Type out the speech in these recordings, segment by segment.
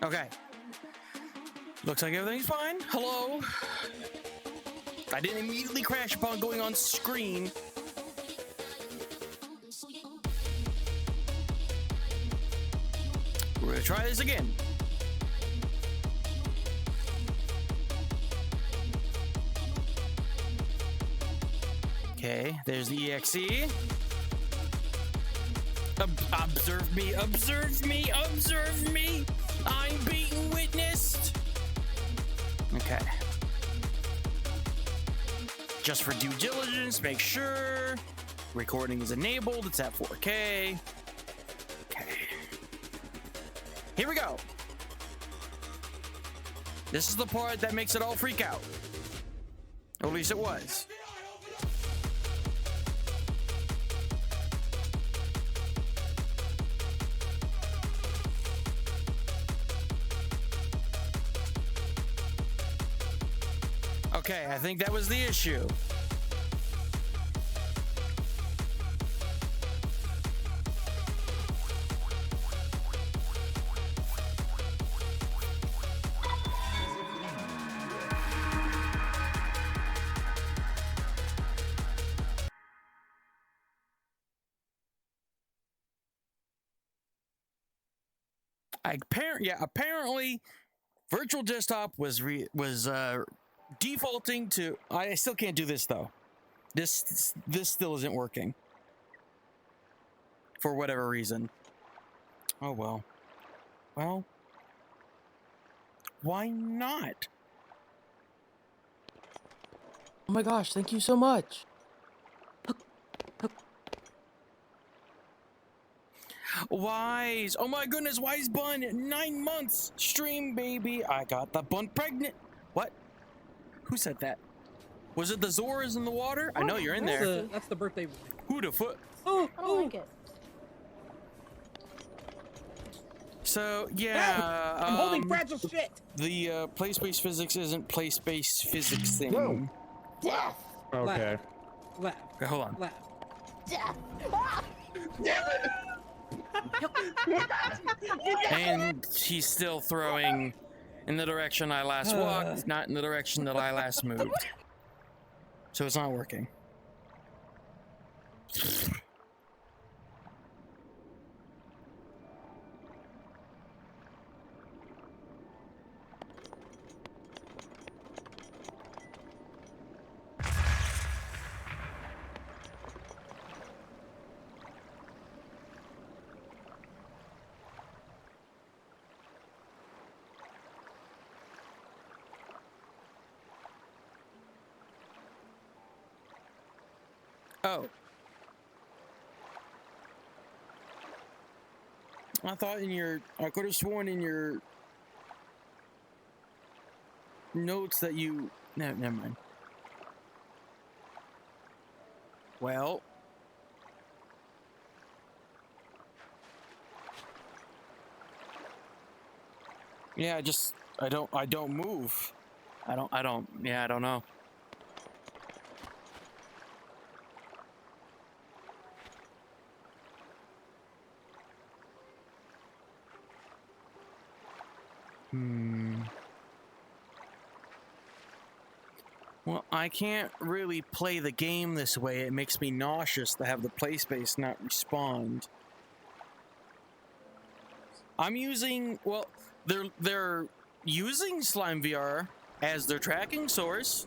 Okay. Looks like everything's fine. Hello. I didn't immediately crash upon going on screen. We're gonna try this again. Okay, there's the EXE. Observe me, observe me, observe me. I'm being witnessed. Okay. Just for due diligence, make sure recording is enabled. It's at 4K. Okay. Here we go. This is the part that makes it all freak out. Or at least it was. Okay, I think that was the issue. Apparently, virtual desktop was defaulting to. I still can't do this though. This still isn't working for whatever reason. Oh well. Well, why not? Oh my gosh! Thank you so much. Wise. Oh my goodness, Wise Bun. 9 months. Stream, baby. I got the bun pregnant. What? Who said that? Was it the Zoras in the water? I know you're in there. That's the birthday boy. Who the foot? Oh, I don't like it. So, yeah. I'm holding fragile shit. The place-based physics isn't place-based physics thing. Whoa. Death. Okay. Left. Okay, hold on. Left. Death. Damn it! And he's still throwing in the direction I last walked, not in the direction that I last moved. So it's not working. Oh. I thought I could have sworn in your notes that you, no, never mind. Well. Yeah, I don't move. I don't know. Well, I can't really play the game this way. It makes me nauseous to have the play space not respond. I'm using, well, they're using Slime VR as their tracking source.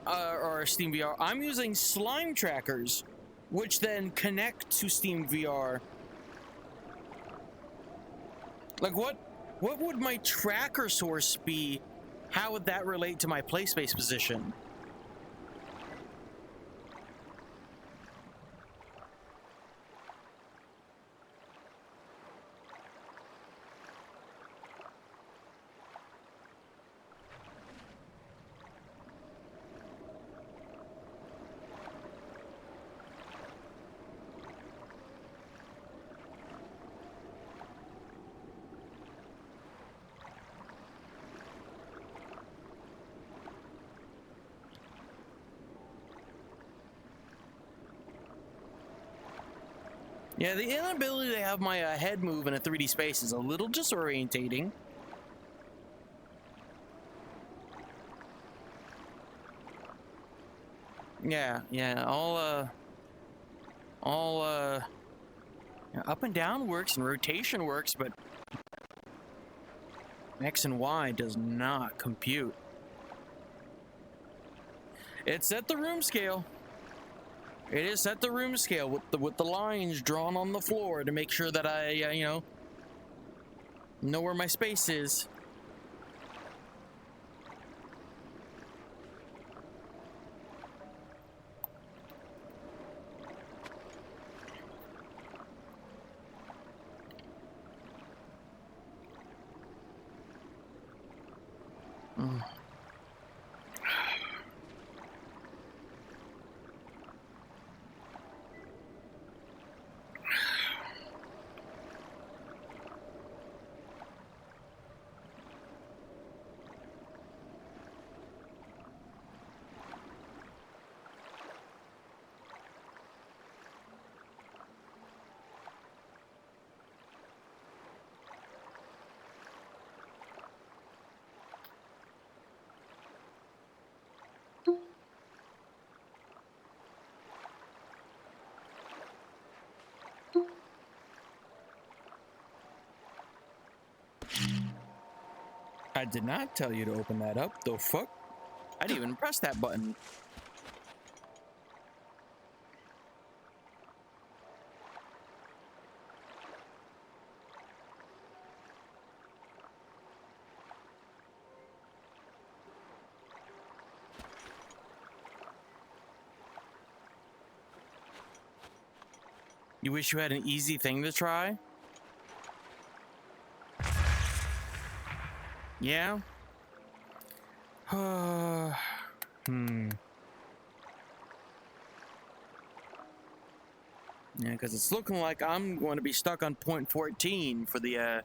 Or Steam VR. I'm using slime trackers, which then connect to Steam VR. Like what would my tracker source be? How would that relate to my play space position? Yeah, the inability to have my head move in a 3D space is a little disorientating. Yeah, up and down works and rotation works, but X and Y does not compute. It's at the room scale. It is at the room scale with the lines drawn on the floor to make sure that I know where my space is. I did not tell you to open that up, the fuck? I didn't even press that button. You wish you had an easy thing to try? Yeah? Yeah, because it's looking like I'm going to be stuck on point 14 for the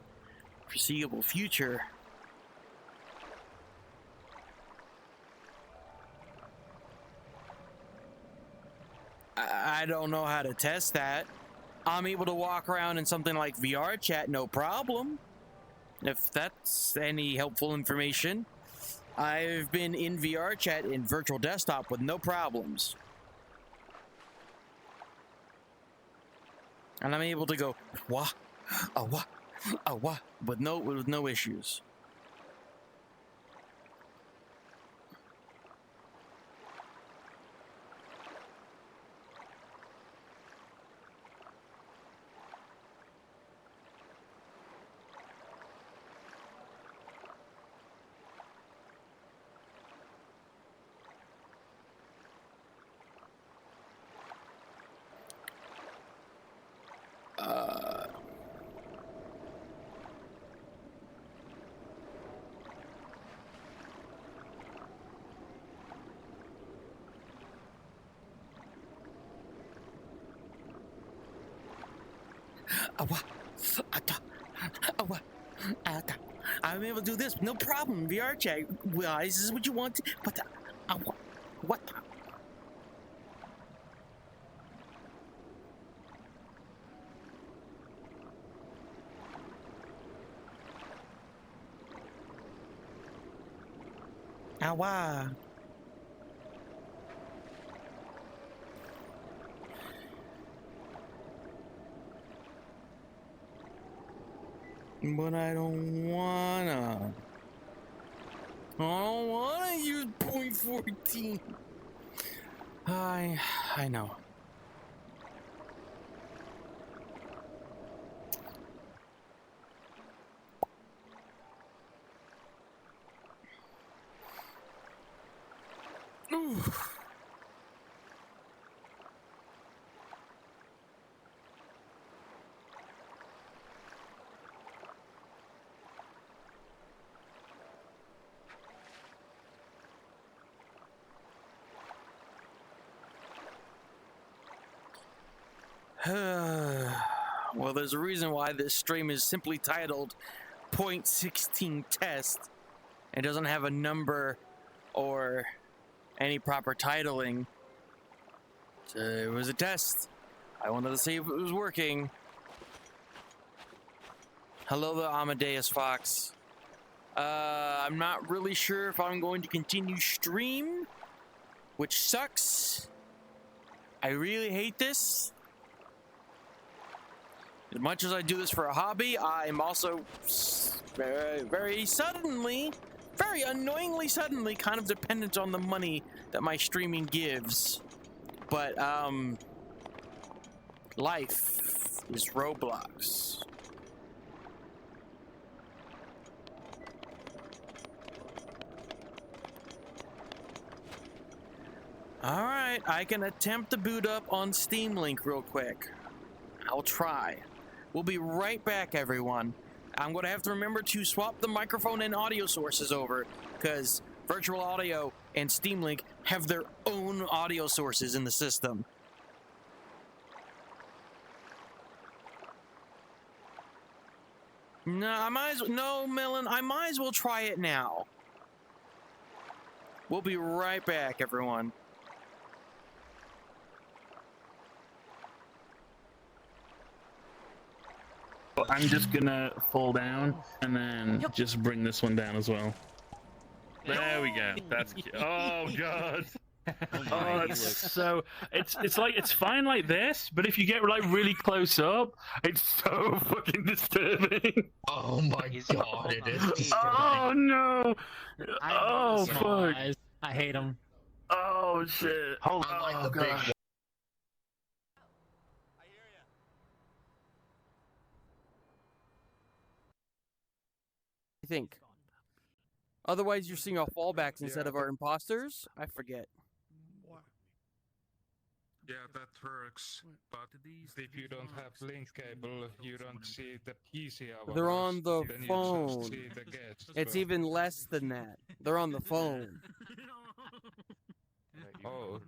foreseeable future. I don't know how to test that. I'm able to walk around in something like VR chat, no problem. If that's any helpful information. I've been in VR chat in virtual desktop with no problems. And I'm able to go, wah, wah, wah, with no issues. I'm able to do this, no problem. VR chat. Well, is this what you want? What? What? Awa. But I don't wanna. I don't wanna use .14. I know. Ooh. Well, there's a reason why this stream is simply titled .16 test. It doesn't have a number or any proper titling. So it was a test. I wanted to see if it was working. Hello there, Amadeus Fox. I'm not really sure if I'm going to continue stream, which sucks. I really hate this. As much as I do this for a hobby, I'm also very suddenly, very annoyingly suddenly kind of dependent on the money that my streaming gives. But, life is Roblox. Alright, I can attempt to boot up on Steam Link real quick. I'll try. We'll be right back, everyone. I'm going to have to remember to swap the microphone and audio sources over, because Virtual Audio and Steam Link have their own audio sources in the system. No, Melon, I might as well try it now. We'll be right back, everyone. I'm just gonna fall down and then just bring this one down as well. There we go. That's cute. Oh god. Oh, it's so it's like it's fine like this, but if you get like really close up, it's so fucking disturbing. Oh my god, it is disturbing. Oh no. Oh fuck. I hate them. Oh shit. Hold on, like the big one. I think. Otherwise, you're seeing our fallbacks instead of our imposters? I forget. Yeah, that works. But if you don't have link cable, you don't see the PC hours. They're on the Then you phone. just see the guests. It's even less than that. They're on the phone. Oh.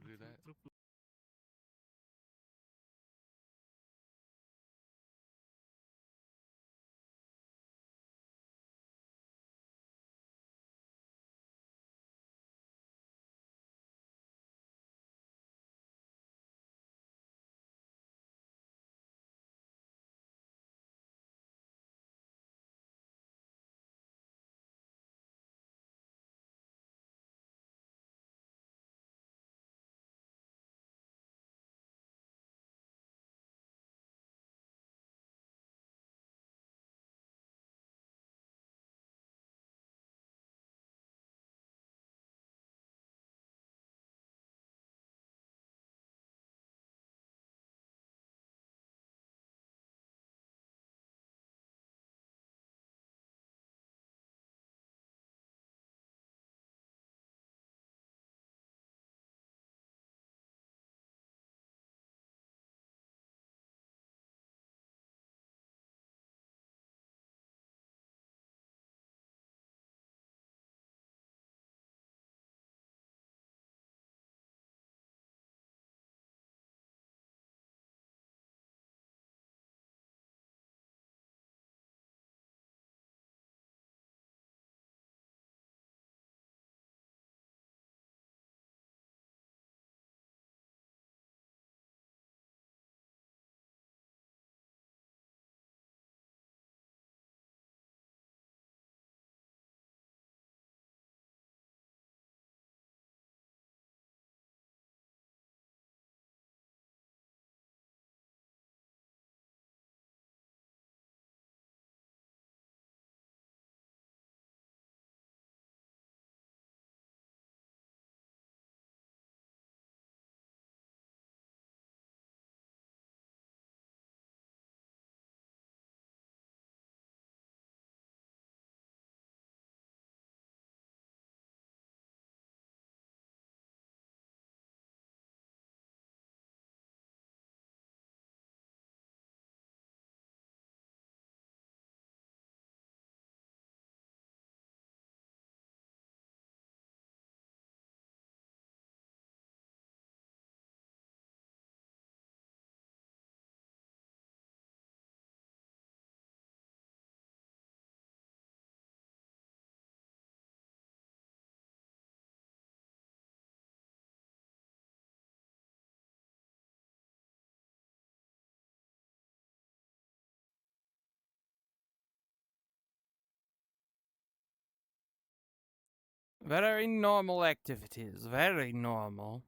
Very normal activities. Very normal.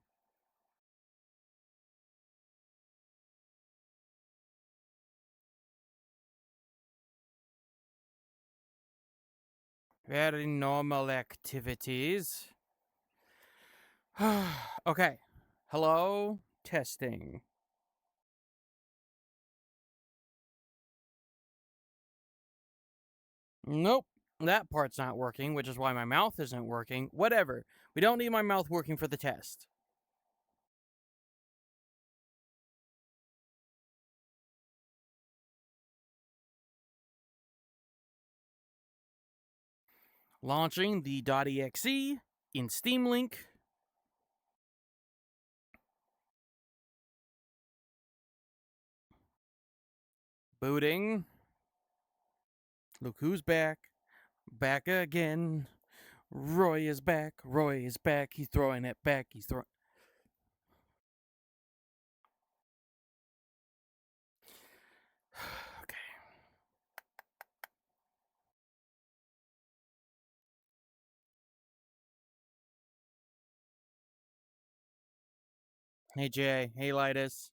Very normal activities. Okay. Hello? Testing. Nope. That part's not working, which is why my mouth isn't working. Whatever. We don't need my mouth working for the test. Launching the .exe in Steam Link. Booting. Look who's back. Back again. Roy is back. Roy is back. He's throwing it back. He's throwing. Okay. Hey, Jay. Hey, Lightus.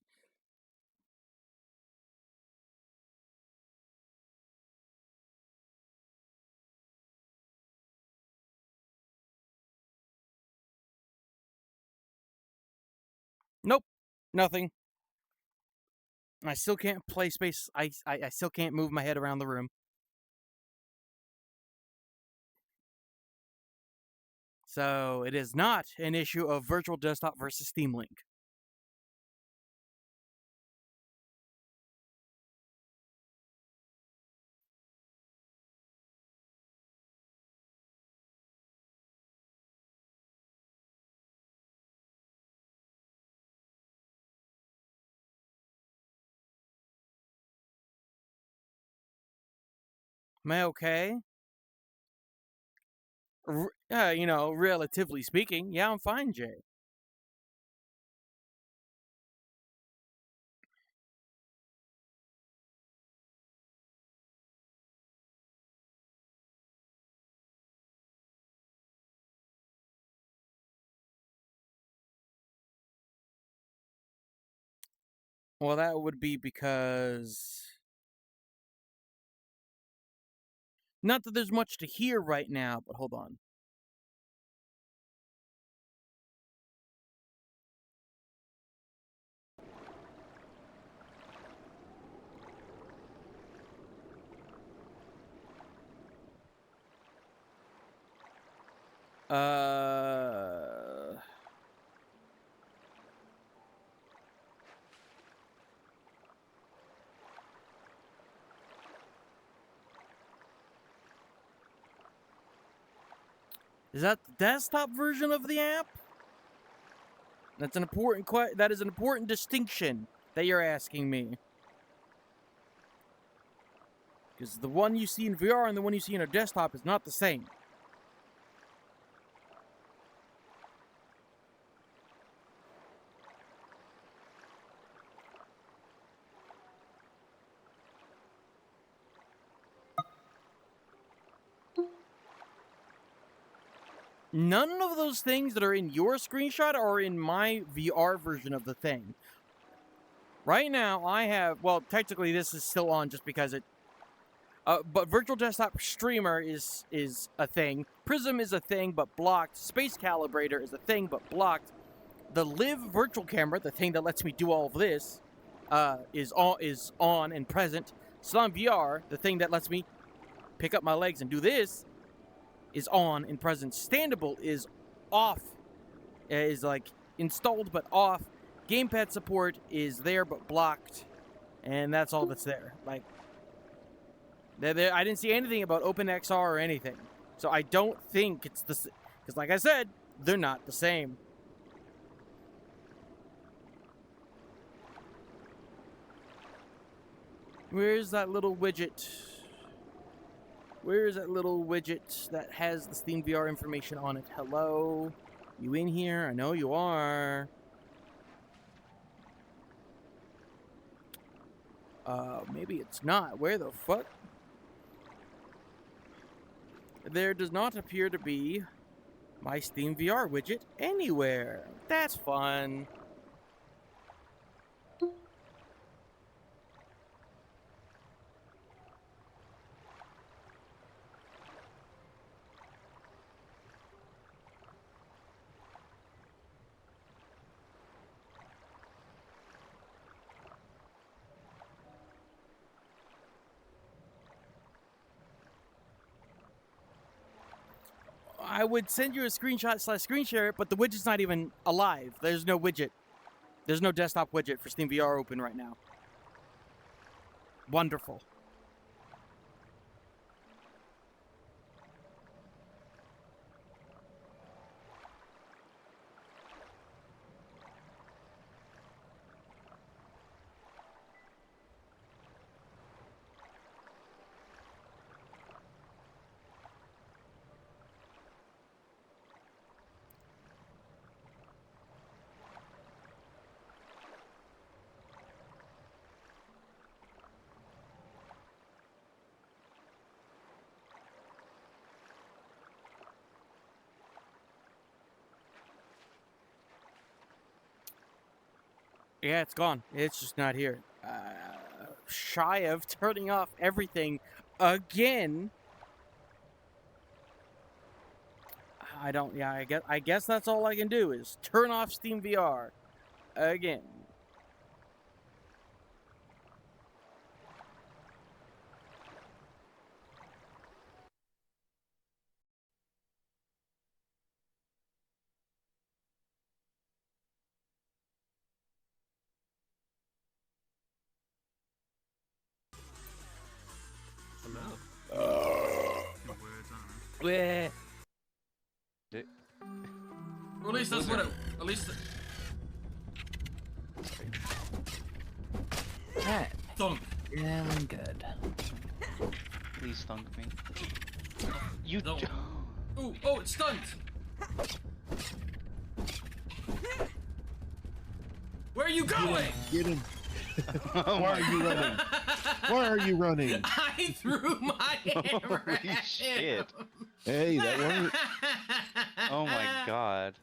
Nope. Nothing. I still can't play space. I still can't move my head around the room. So it is not an issue of virtual desktop versus Steam Link. Am I okay? You know, relatively speaking, yeah, I'm fine, Jay. Well, that would be because... Not that there's much to hear right now, but hold on. Is that the desktop version of the app? That's an important that is an important distinction that you're asking me. Because the one you see in VR and the one you see in a desktop is not the same. None of those things that are in your screenshot are in my VR version of the thing. Right now, I have... Well, technically, this is still on just because it... but Virtual Desktop Streamer is a thing. Prism is a thing, but blocked. Space Calibrator is a thing, but blocked. The Live Virtual Camera, the thing that lets me do all of this, is on and present. Slime VR, the thing that lets me pick up my legs and do this, is on and present. Standable is off. Is like installed but off. Gamepad support is there but blocked. And that's all that's there. Like, I didn't see anything about OpenXR or anything. So I don't think it's the... Because like I said, they're not the same. Where's that little widget? Where is that little widget that has the Steam VR information on it? Hello? You in here? I know you are. Maybe it's not. Where the fuck? There does not appear to be my Steam VR widget anywhere. That's fun. I would send you a screenshot / screen share it, but the widget's not even alive. There's no widget. There's no desktop widget for Steam VR open right now. Wonderful. Yeah, it's gone. It's just not here. Shy of turning off everything again. I don't. Yeah, I guess that's all I can do is turn off Steam VR again. Bleh. Or at least that's what it. At least. That. Thunk. Feeling good. Please thunk me. You No. don't. Ooh, oh, it's stunned. Where are you going? Get him. Oh Why my are you running? Why are you running? I threw my hammer Holy at him. shit. Hey, that worked. Oh my god.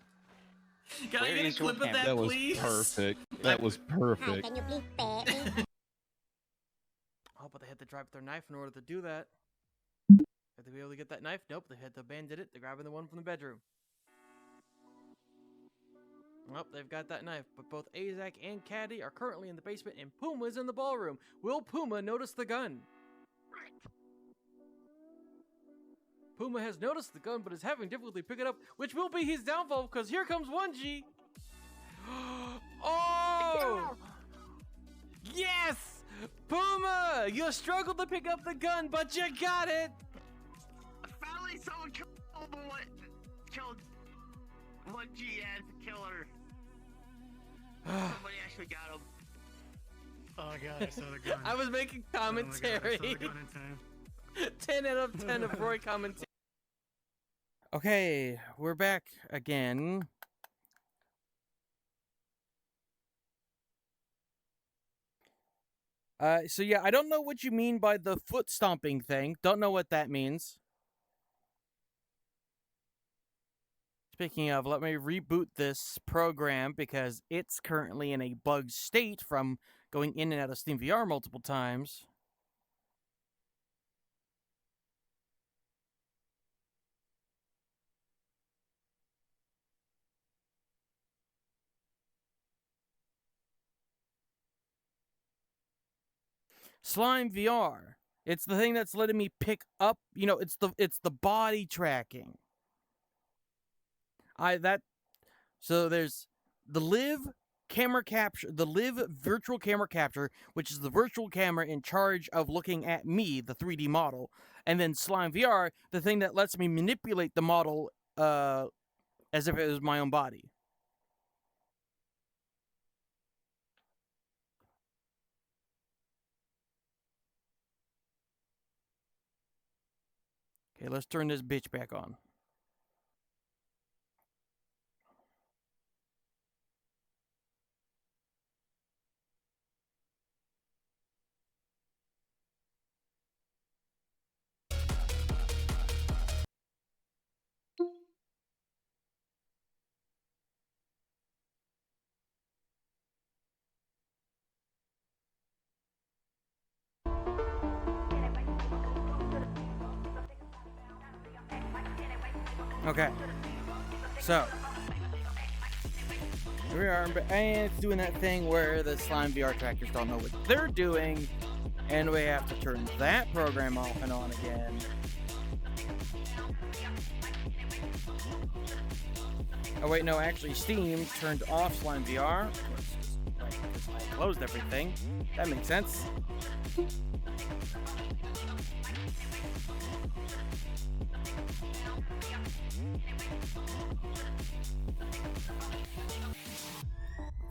Can Where I get a is your clip of camera? that, That was please? perfect. That was perfect. Can you please pay me? Oh, but they had to drive their knife in order to do that. Had to be able to get that knife? Nope, they had to abandon it. They're grabbing the one from the bedroom. Well, they've got that knife, but both Azak and Caddy are currently in the basement and Puma's in the ballroom. Will Puma notice the gun? Puma has noticed the gun, but is having difficulty picking it up, which will be his downfall, because here comes 1G! Oh! Yes! Puma! You struggled to pick up the gun, but you got it! Finally, someone killed 1G as the killer. Somebody actually got him. Oh my god, I saw the gun. I was making commentary. Oh my god, I saw the gun in time. 10 out of 10 of Roy commentary. Okay, we're back again. So yeah, I don't know what you mean by the foot stomping thing. Don't know what that means. Speaking of, let me reboot this program because it's currently in a bugged state from going in and out of Steam VR multiple times. Slime VR. It's the thing that's letting me pick up, it's the body tracking. So there's the Live camera capture, the Live virtual camera capture, which is the virtual camera in charge of looking at me, the 3D model, and then Slime VR, the thing that lets me manipulate the model as if it was my own body. Okay, let's turn this bitch back on. Okay. So. Here we are, and it's doing that thing where the Slime VR trackers don't know what they're doing, and we have to turn that program off and on again. Oh wait, no, actually Steam turned off Slime VR. Of course, right, because I closed everything. That makes sense.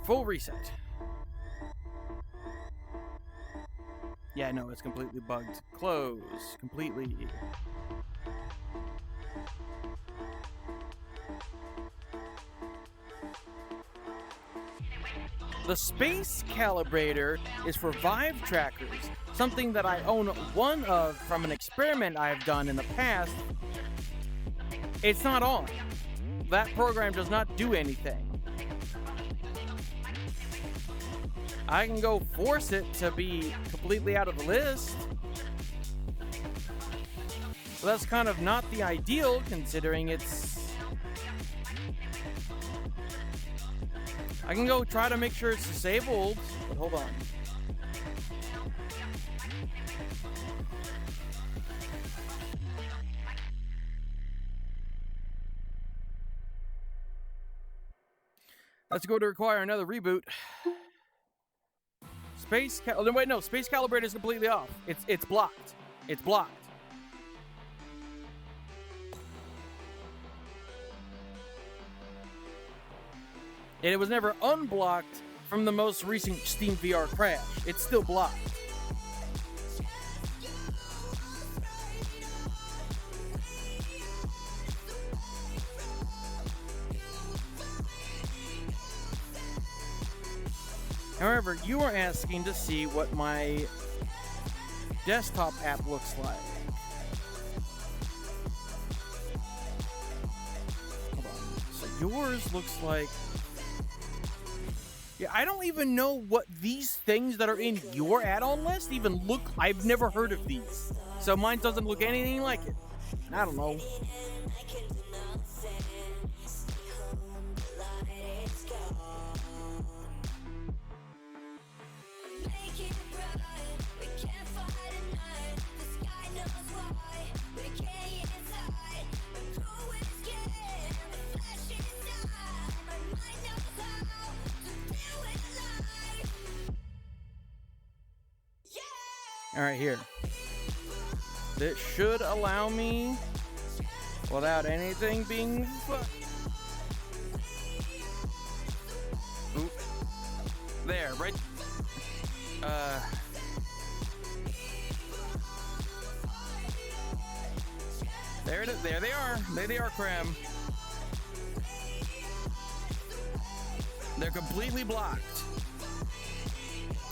Full reset. Yeah, no, it's completely bugged. Close. Completely. The space calibrator is for Vive trackers, something that I own one of from an experiment I've done in the past. It's not on. That program does not do anything. I can go force it to be completely out of the list. But that's kind of not the ideal, considering it's... I can go try to make sure it's disabled, but hold on. That's going to require another reboot. Space calibrator is completely off. It's blocked. It's blocked. And it was never unblocked from the most recent Steam VR crash. It's still blocked. However, you are asking to see what my desktop app looks like. Hold on. So yours looks like... Yeah, I don't even know what these things that are in your add-on list even look. I've never heard of these. So mine doesn't look anything like it. I don't know. All right, here. This should allow me, without anything being Oop. There, right? There it is. There they are. There they are, Cram. They're completely blocked.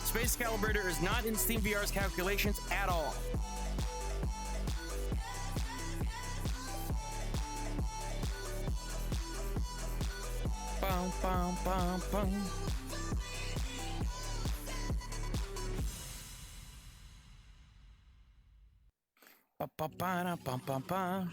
Space Calibrator is not in Steam VR's calculations at all. Bum, bum, bum, bum. Ba, ba, ba, da, bum, bum, bum.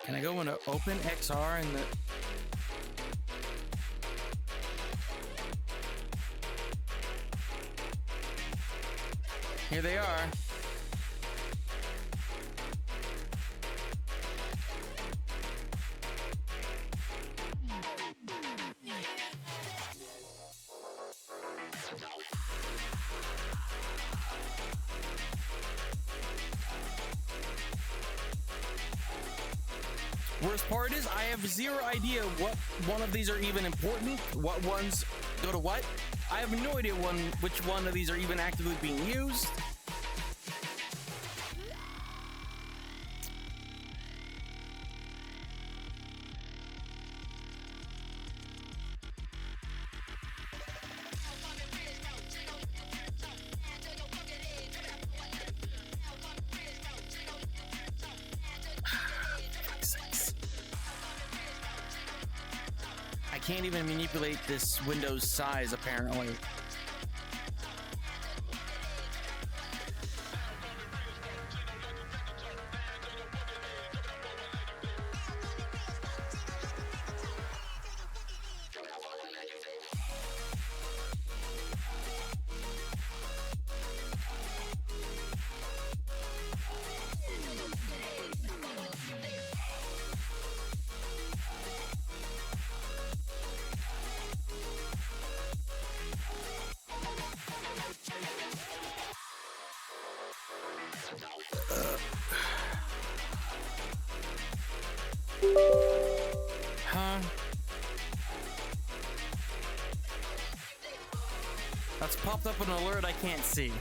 Can I go into Open XR and the... Here they are. Worst part is I have zero idea what one of these are even important, what ones go to what. I have no idea which one of these are even actively being used. can't even manipulate this window's size, apparently. Huh? That's popped up an alert I can't see.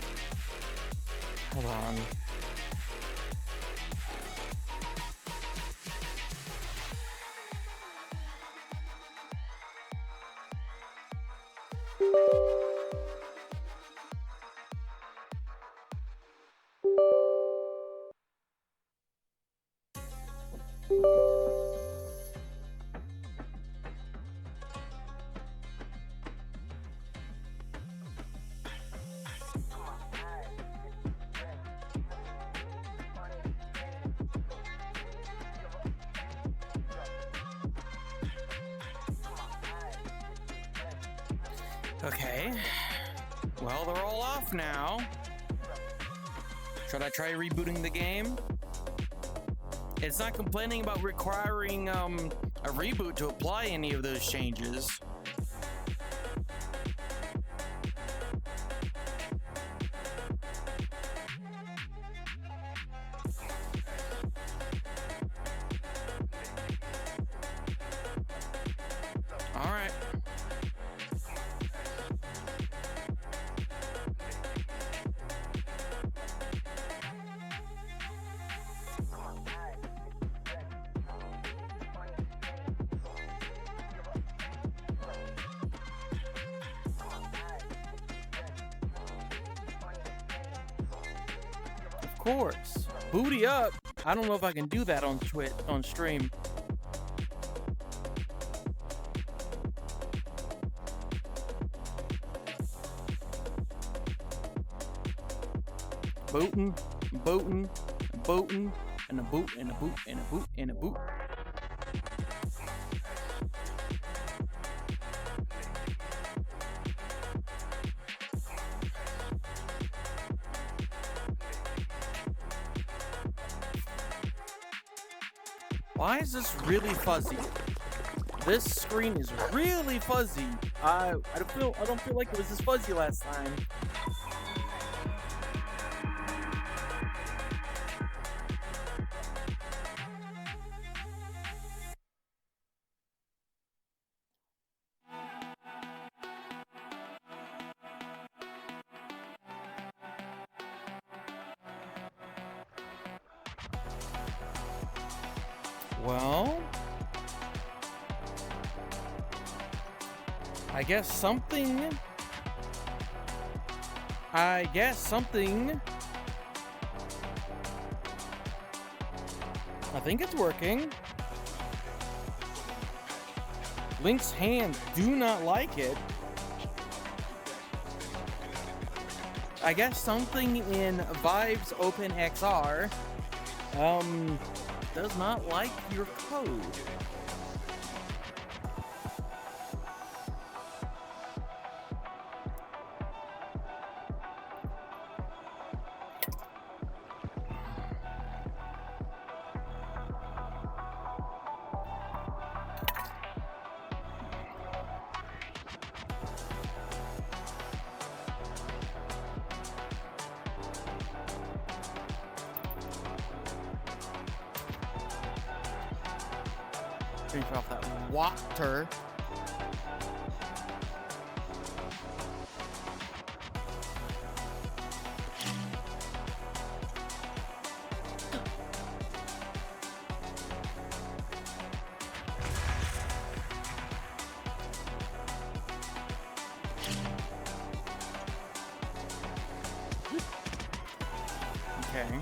Hold on. Okay. Well, they're all off now. Should I try rebooting the game? It's not complaining about requiring a reboot to apply any of those changes. All right. Of course. Booty up. I don't know if I can do that on stream. Bootin', bootin', bootin', and a boot, and a boot, and a boot, and a boot. Why is this really fuzzy? This screen is really fuzzy. I don't feel like it was this fuzzy last time. Well, I guess something. I think it's working. Link's hands do not like it. I guess something in Vive's OpenXR does not like your code. Drink off that water. Okay.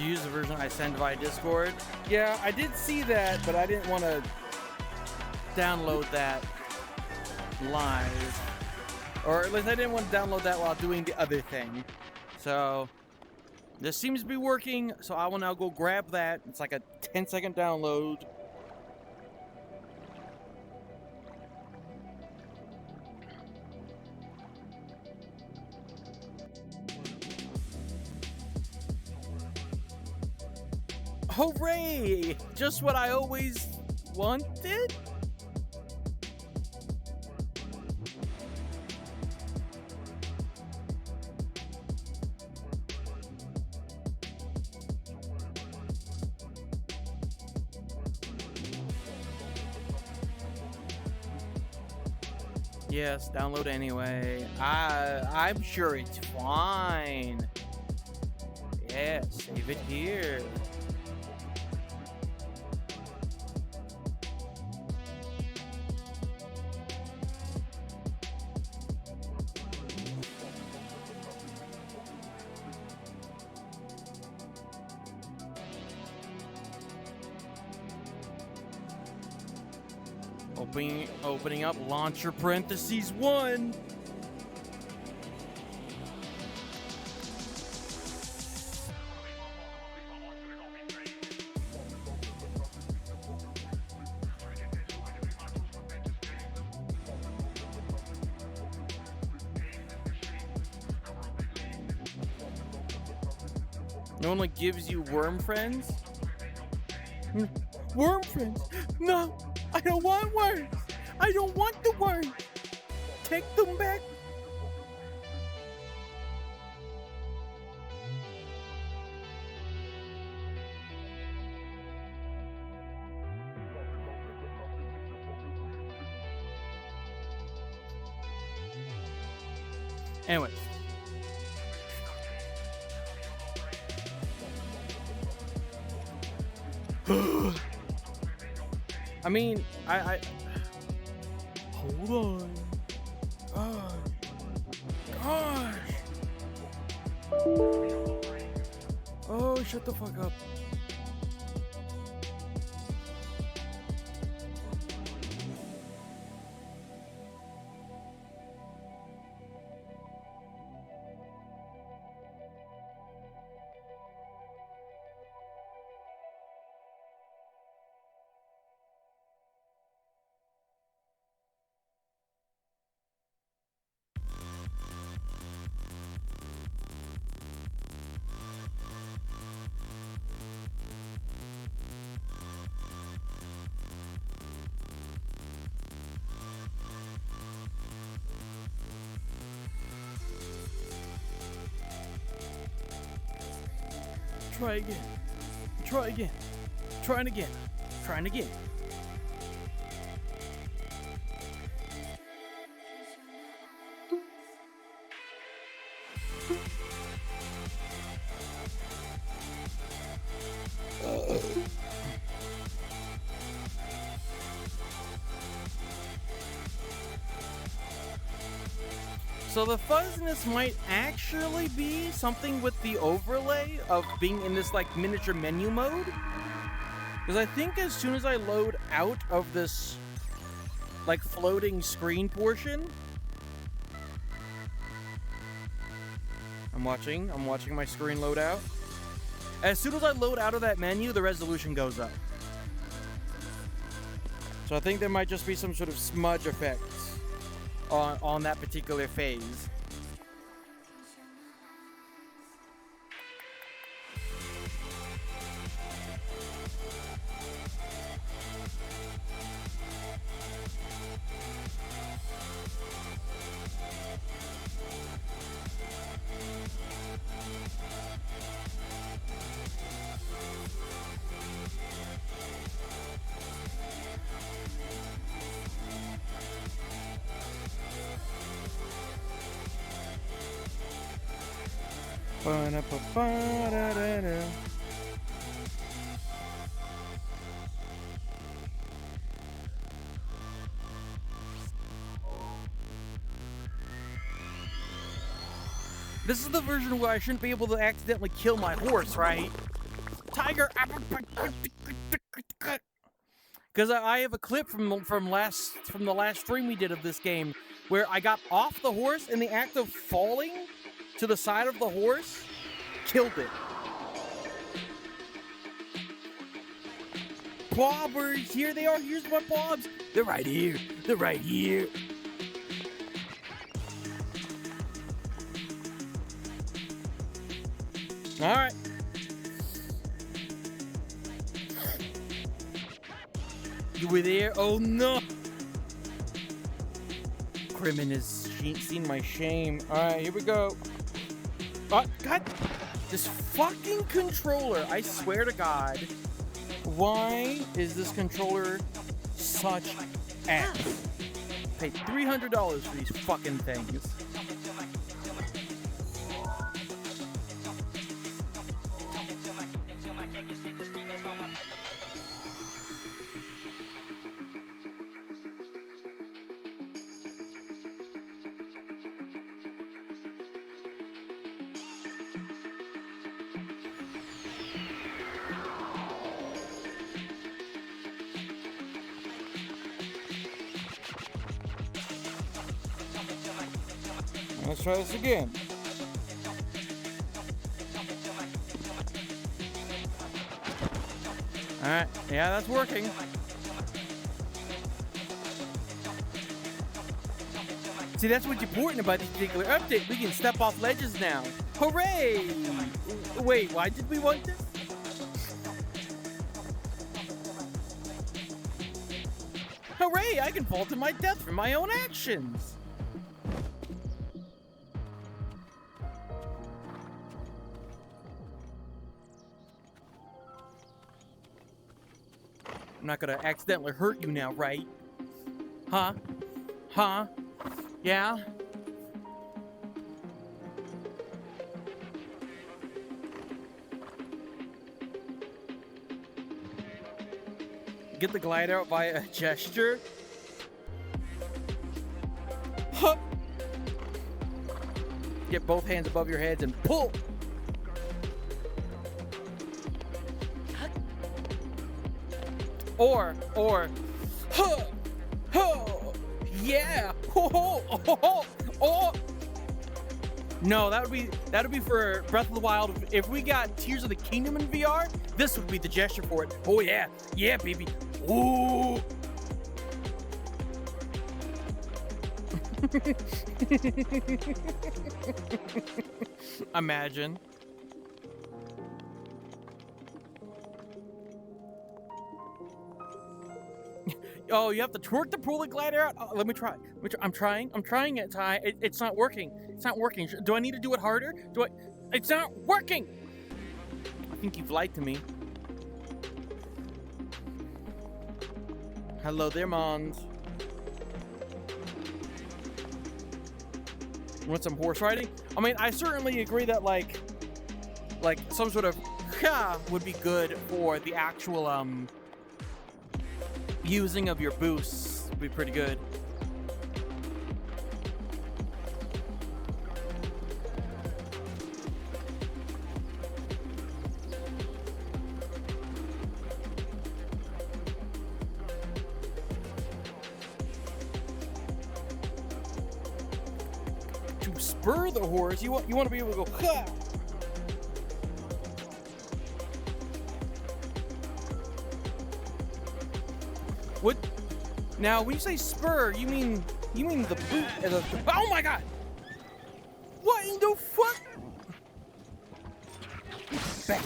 to use the version I sent via Discord. Yeah, I did see that, but I didn't want to download that live. Or at least I didn't want to download that while doing the other thing. So, this seems to be working, so I will now go grab that. It's like a 10-second download. Hooray! Just what I always wanted? Yes, download anyway. I'm sure it's fine. Yeah, save it here. Opening up launcher parentheses 1. No one like gives you worm friends? Worm friends? No, I don't want worms. I don't want the worms. Take them back. Anyways. I mean, I hold on. Gosh. Oh, shut the fuck up. Try again. Try again. Trying again. Trying again. So the fuzziness might actually be something with the overlay of being in this like miniature menu mode. Because I think as soon as I load out of this like floating screen portion, I'm watching my screen load out. As soon as I load out of that menu, the resolution goes up. So I think there might just be some sort of smudge effect on that particular phase. This is the version where I shouldn't be able to accidentally kill my horse, right? tiger. Because I have a clip from the last stream we did of this game where I got off the horse in the act of falling to the side of the horse, killed it. Bobbers, here they are. Here's my bobs. They're right here. They're right here. All right. You were there? Oh no. Crimin has seen my shame. All right, here we go. Oh, God. This fucking controller, I swear to God. Why is this controller such ass? Paid $300 for these fucking things. Let's try this again. All right, yeah, that's working. See, that's what's important about this particular update. We can step off ledges now. Hooray! Wait, why did we want this? Hooray! I can fall to my death from my own actions. I'm not gonna accidentally hurt you now, right? Huh? Huh? Yeah? Get the glide out via a gesture? Huh! Get both hands above your heads and pull! Or, huh, huh, yeah, ho, ho, ho, ho, oh. No, that would be for Breath of the Wild. If we got Tears of the Kingdom in VR, this would be the gesture for it. Oh yeah, yeah, baby. Ooh. Imagine. Oh, you have to twerk to pull the glider out? Oh, let me try. I'm trying it, Ty. It's not working. It's not working. Do I need to do it harder? It's not working! I think you've lied to me. Hello there, Mons. You want some horse riding? I mean, I certainly agree that like some sort of would be good for the actual using of your boosts would be pretty good. To spur the horse, you want to be able to go, ha! What? Now, when you say spur, you mean the boot? Oh my God! What in the fuck? Back.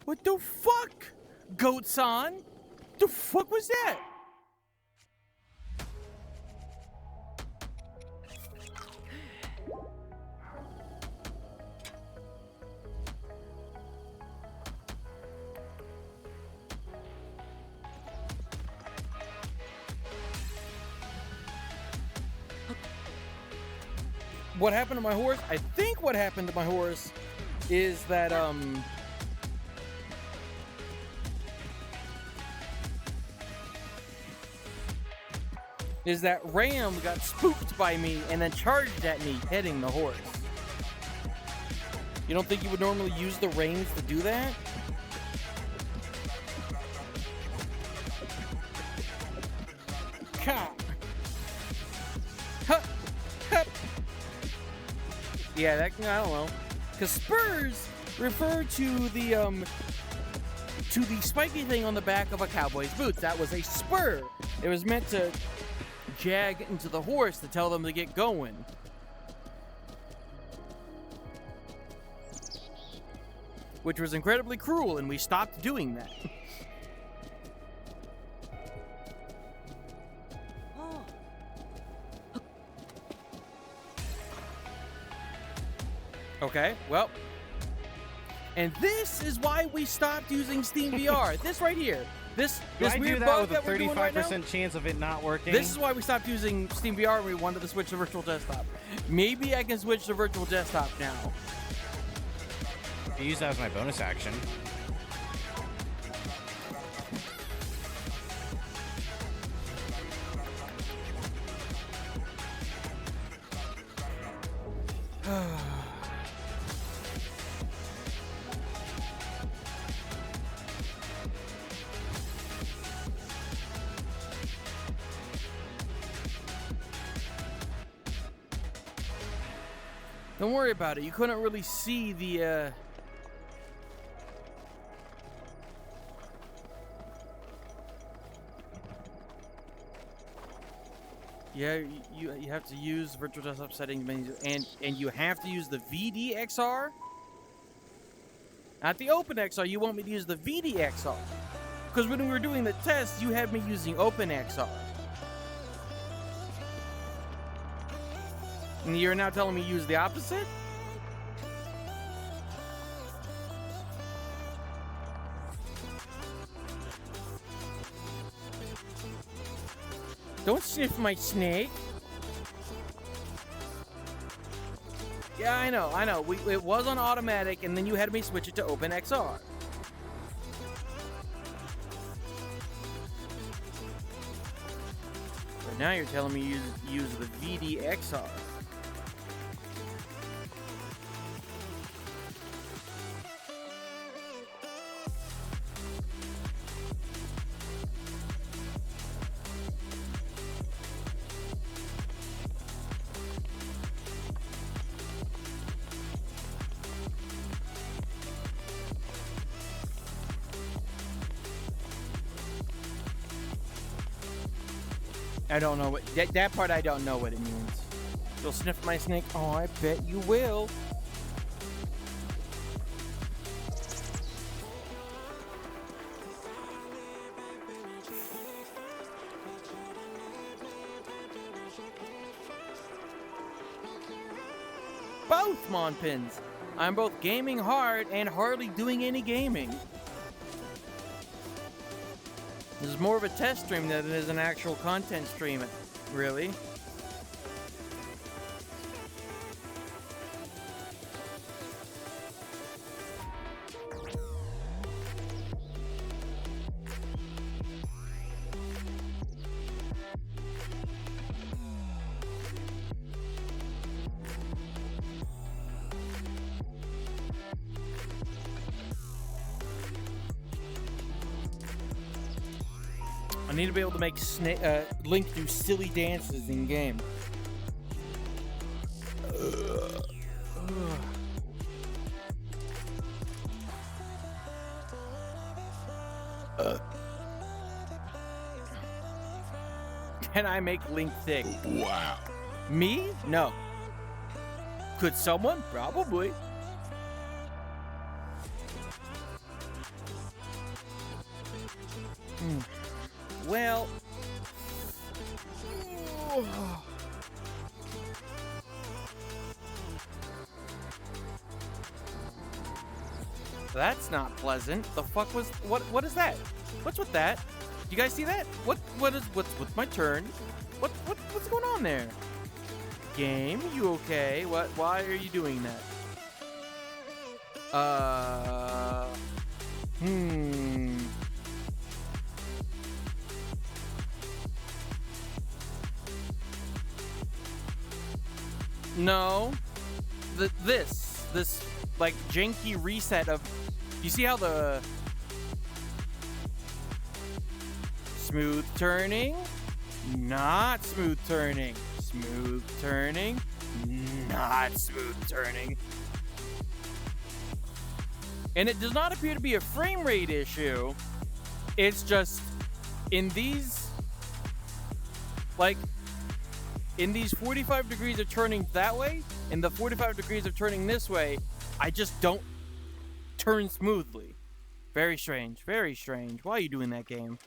What the fuck? Goat-san? The fuck was that? What happened to my horse? I think what happened to my horse is that Ram got spooked by me and then charged at me, hitting the horse. You don't think you would normally use the reins to do that? Ha! Hup! Hup! Yeah, that, I don't know. Because spurs refer to the spiky thing on the back of a cowboy's boots. That was a spur. It was meant to jag into the horse to tell them to get going. Which was incredibly cruel, and we stopped doing that. Okay, well. And this is why we stopped using Steam VR. This right here. This weird bug that we're doing right now. 35% chance of it not working. This is why we stopped using Steam VR and we wanted to switch to virtual desktop. Maybe I can switch to virtual desktop now. I use that as my bonus action. Don't worry about it. You couldn't really see the, Yeah, you have to use virtual desktop settings menu, and you have to use the VDXR. Not the OpenXR. You want me to use the VDXR. Because when we were doing the test, you had me using OpenXR. And you're now telling me use the opposite? Don't sniff my snake. Yeah, I know. It was on automatic, and then you had me switch it to OpenXR. But now you're telling me use the VDXR. I don't know what that part. I don't know what it means. You'll sniff my snake. Oh, I bet you will. Both Monpins. I'm both gaming hard and hardly doing any gaming. This is more of a test stream than it is an actual content stream, really. I need to be able to make Link do silly dances in game. Can I make Link thick? Wow. Me? No. Could someone? Probably. Well, that's not pleasant. The fuck was what is that? What's with that? You guys see that? What's my turn? What's going on there? Game, you okay? Why are you doing that? No. This like janky reset of, you see how the smooth turning, not smooth turning, smooth turning, not smooth turning. And it does not appear to be a frame rate issue. It's just in these, like, in these 45 degrees of turning that way, and the 45 degrees of turning this way, I just don't turn smoothly. Very strange, very strange. Why are you doing that, game?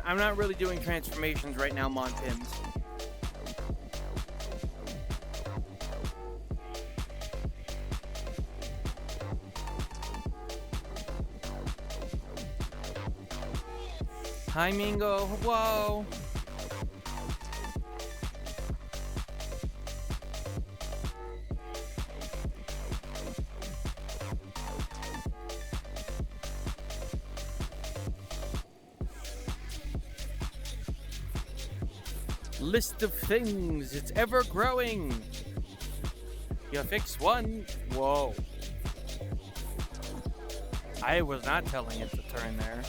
I'm not really doing transformations right now, Monpins. Hi, Mingo. Whoa. List of things, it's ever growing. You fix one. Whoa. I was not telling it to turn there.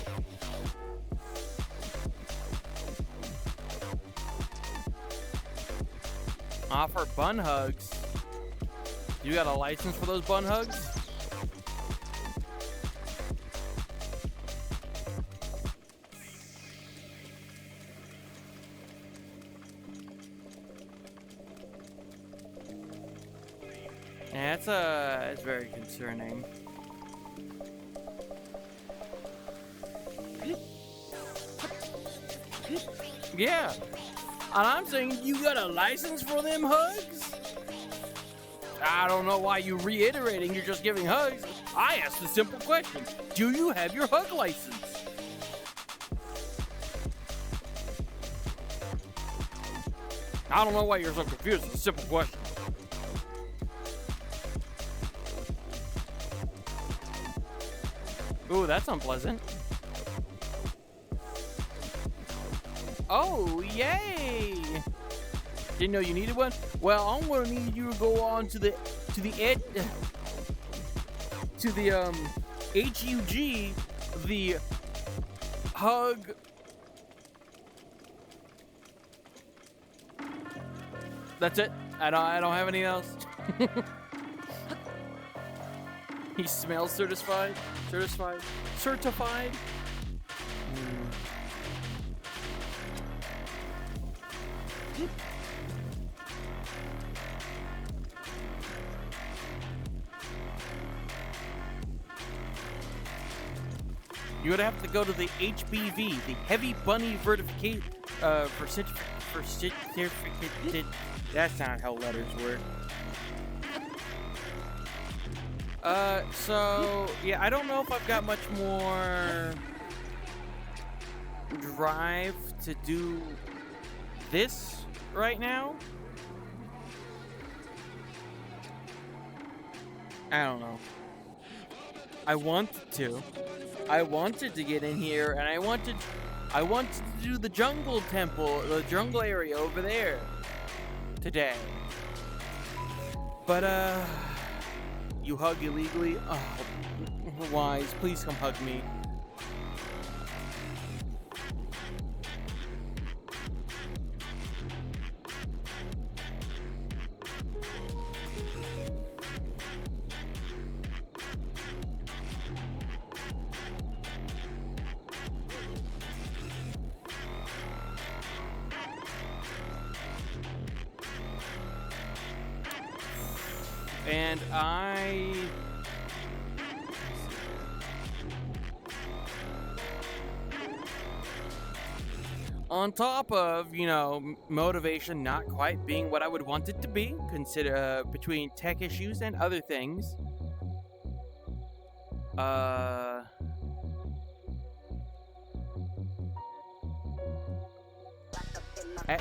Offer bun hugs. You got a license for those bun hugs? Yeah, it's very concerning. Yeah. And I'm saying, you got a license for them hugs? I don't know why you reiterating you're just giving hugs. I asked a simple question. Do you have your hug license? I don't know why you're so confused. It's a simple question. Ooh, that's unpleasant. Oh, yay! Didn't know you needed one? Well, I'm gonna need you to go on to the HUG, the hug. That's it. I don't have anything else. He smells certified. Certified. You're gonna have to go to the HBV, the Heavy Bunny Certificate, for certificate. That's not how letters work. So yeah, I don't know if I've got much more drive to do this right now. I don't know. I wanted to get in here, and I wanted to do the jungle temple, the jungle area over there today. But you hug illegally? Oh, Wise, please come hug me. And on top of, you know, motivation not quite being what I would want it to be, consider between tech issues and other things. At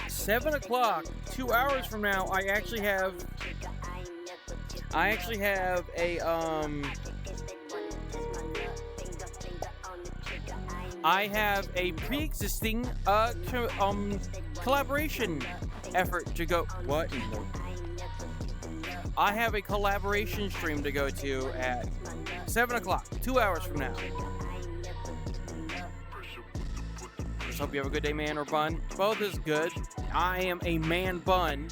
7 o'clock, 2 hours from now, I actually have I actually have a pre-existing collaboration effort to go. What? I have a collaboration stream to go to at 7 o'clock, 2 hours from now. Just hope you have a good day, man or bun. Both is good. I am a man bun.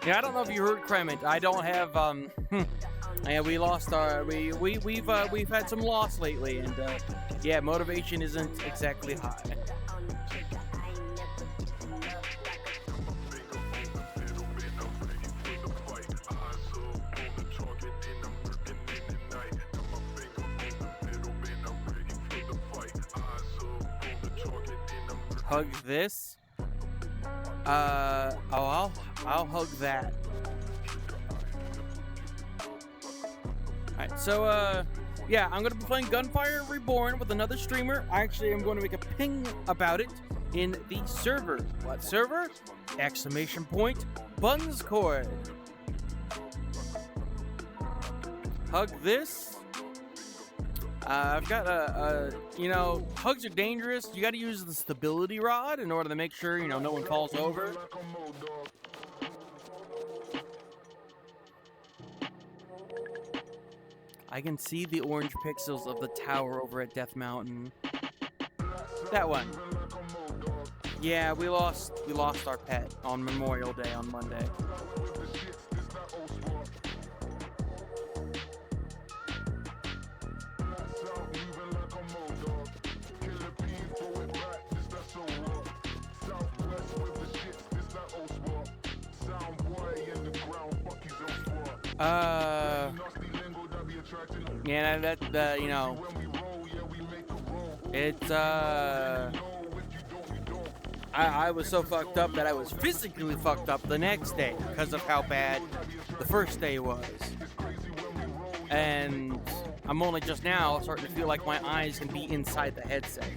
Yeah, I don't know if you heard Crement. I don't have yeah, we lost our we've had some loss lately, and yeah, motivation isn't exactly high. Hug this. I'll hug that. Alright, so yeah, I'm gonna be playing Gunfire Reborn with another streamer. Actually, I'm going to make a ping about it in the server. What server? Exclamation point, Bunscord. Hug this. I've got you know, hugs are dangerous. You got to use the stability rod in order to make sure, you know, no one falls over. I can see the orange pixels of the tower over at Death Mountain. That one. Yeah, we lost our pet on Memorial Day on Monday. Yeah, that you know, it's I was so fucked up that I was physically fucked up the next day because of how bad the first day was. And I'm only just now starting to feel like my eyes can be inside the headset.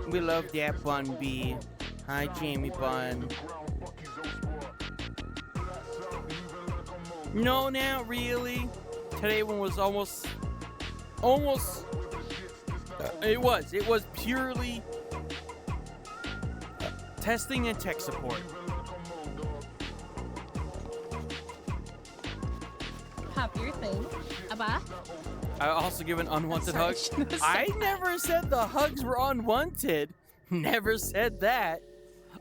We love that Bun B. Hi, Jamie Bun. No, not really. Today one was almost. It was purely testing and tech support. Your thing. Abba? I also give an unwanted hug. I never said the hugs were unwanted. Never said that.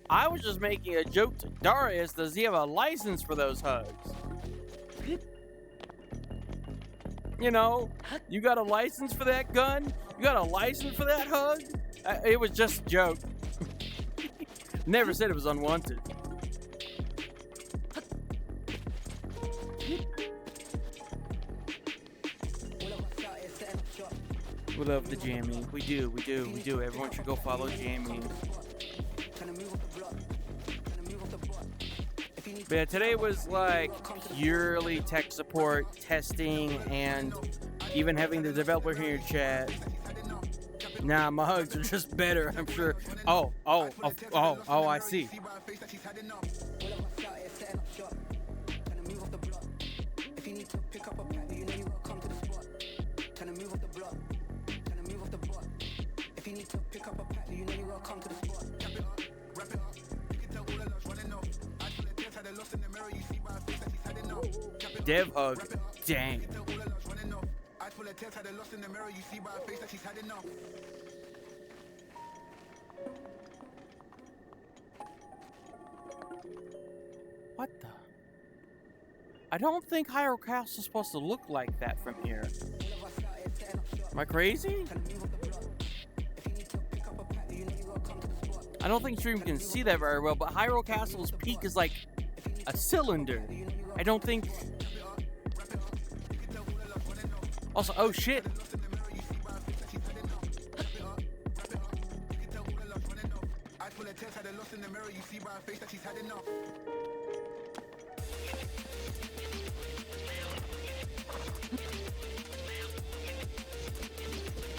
I was just making a joke to Darius. Does he have a license for those hugs? You know, you got a license for that gun? You got a license for that hug? It was just a joke. Never said it was unwanted. We love the Jamie. We do. Everyone should go follow Jamie. But yeah, today was like purely tech support, testing, and even having the developer here in chat. Nah, my hugs are just better, I'm sure. Oh, I see. Dev hug. Dang. What the? I don't think Hyrule Castle is supposed to look like that from here. Am I crazy? I don't think stream can see that very well, but Hyrule Castle's peak is like a cylinder. I don't think Also, oh shit.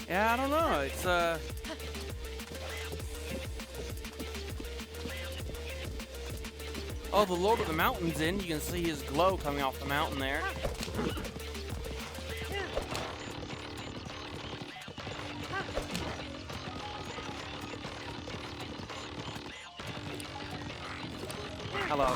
Yeah, I don't know. It's oh, the Lord of the Mountain's in. You can see his glow coming off the mountain there. Hello.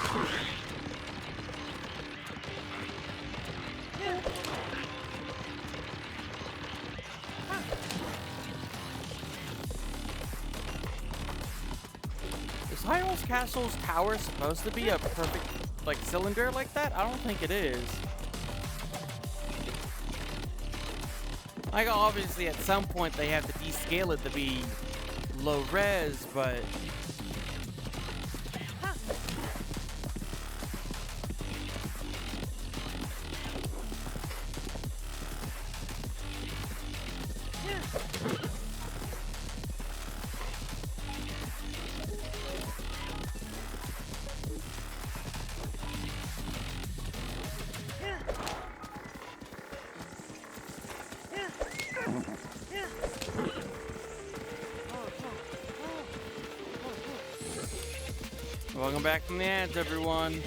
Is Hyrule's Castle's tower supposed to be a perfect, like, cylinder like that? I don't think it is. Like, obviously, at some point, they have to descale it to be low res, but... Welcome back from the ads, everyone.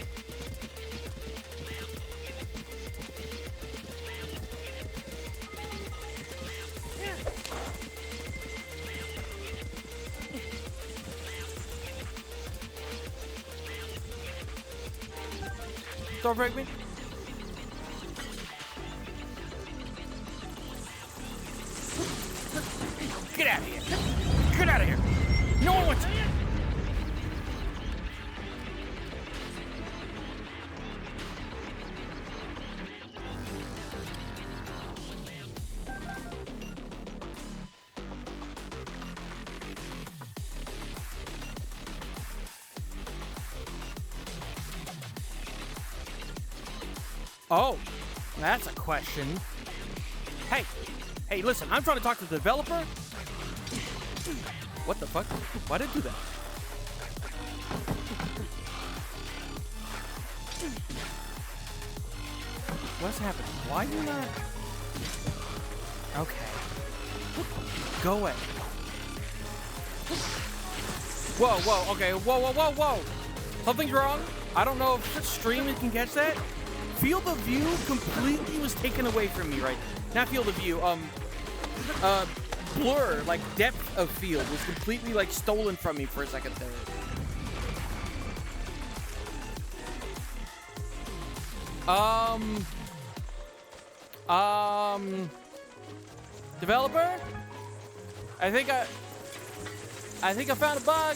Don't break me. Get out of here. Get out of here. No one wants you. Oh, that's a question. Hey, hey, listen, I'm trying to talk to the developer. What the fuck? Why did I do that? What's happening? Why do you not? Okay. Go away. Whoa, whoa, okay, whoa, whoa, whoa, whoa. Something's wrong. I don't know if stream can catch that. Field of view completely was taken away from me, right? Not field of view, blur, like depth of field was completely like stolen from me for a second there. Developer? I think I found a bug.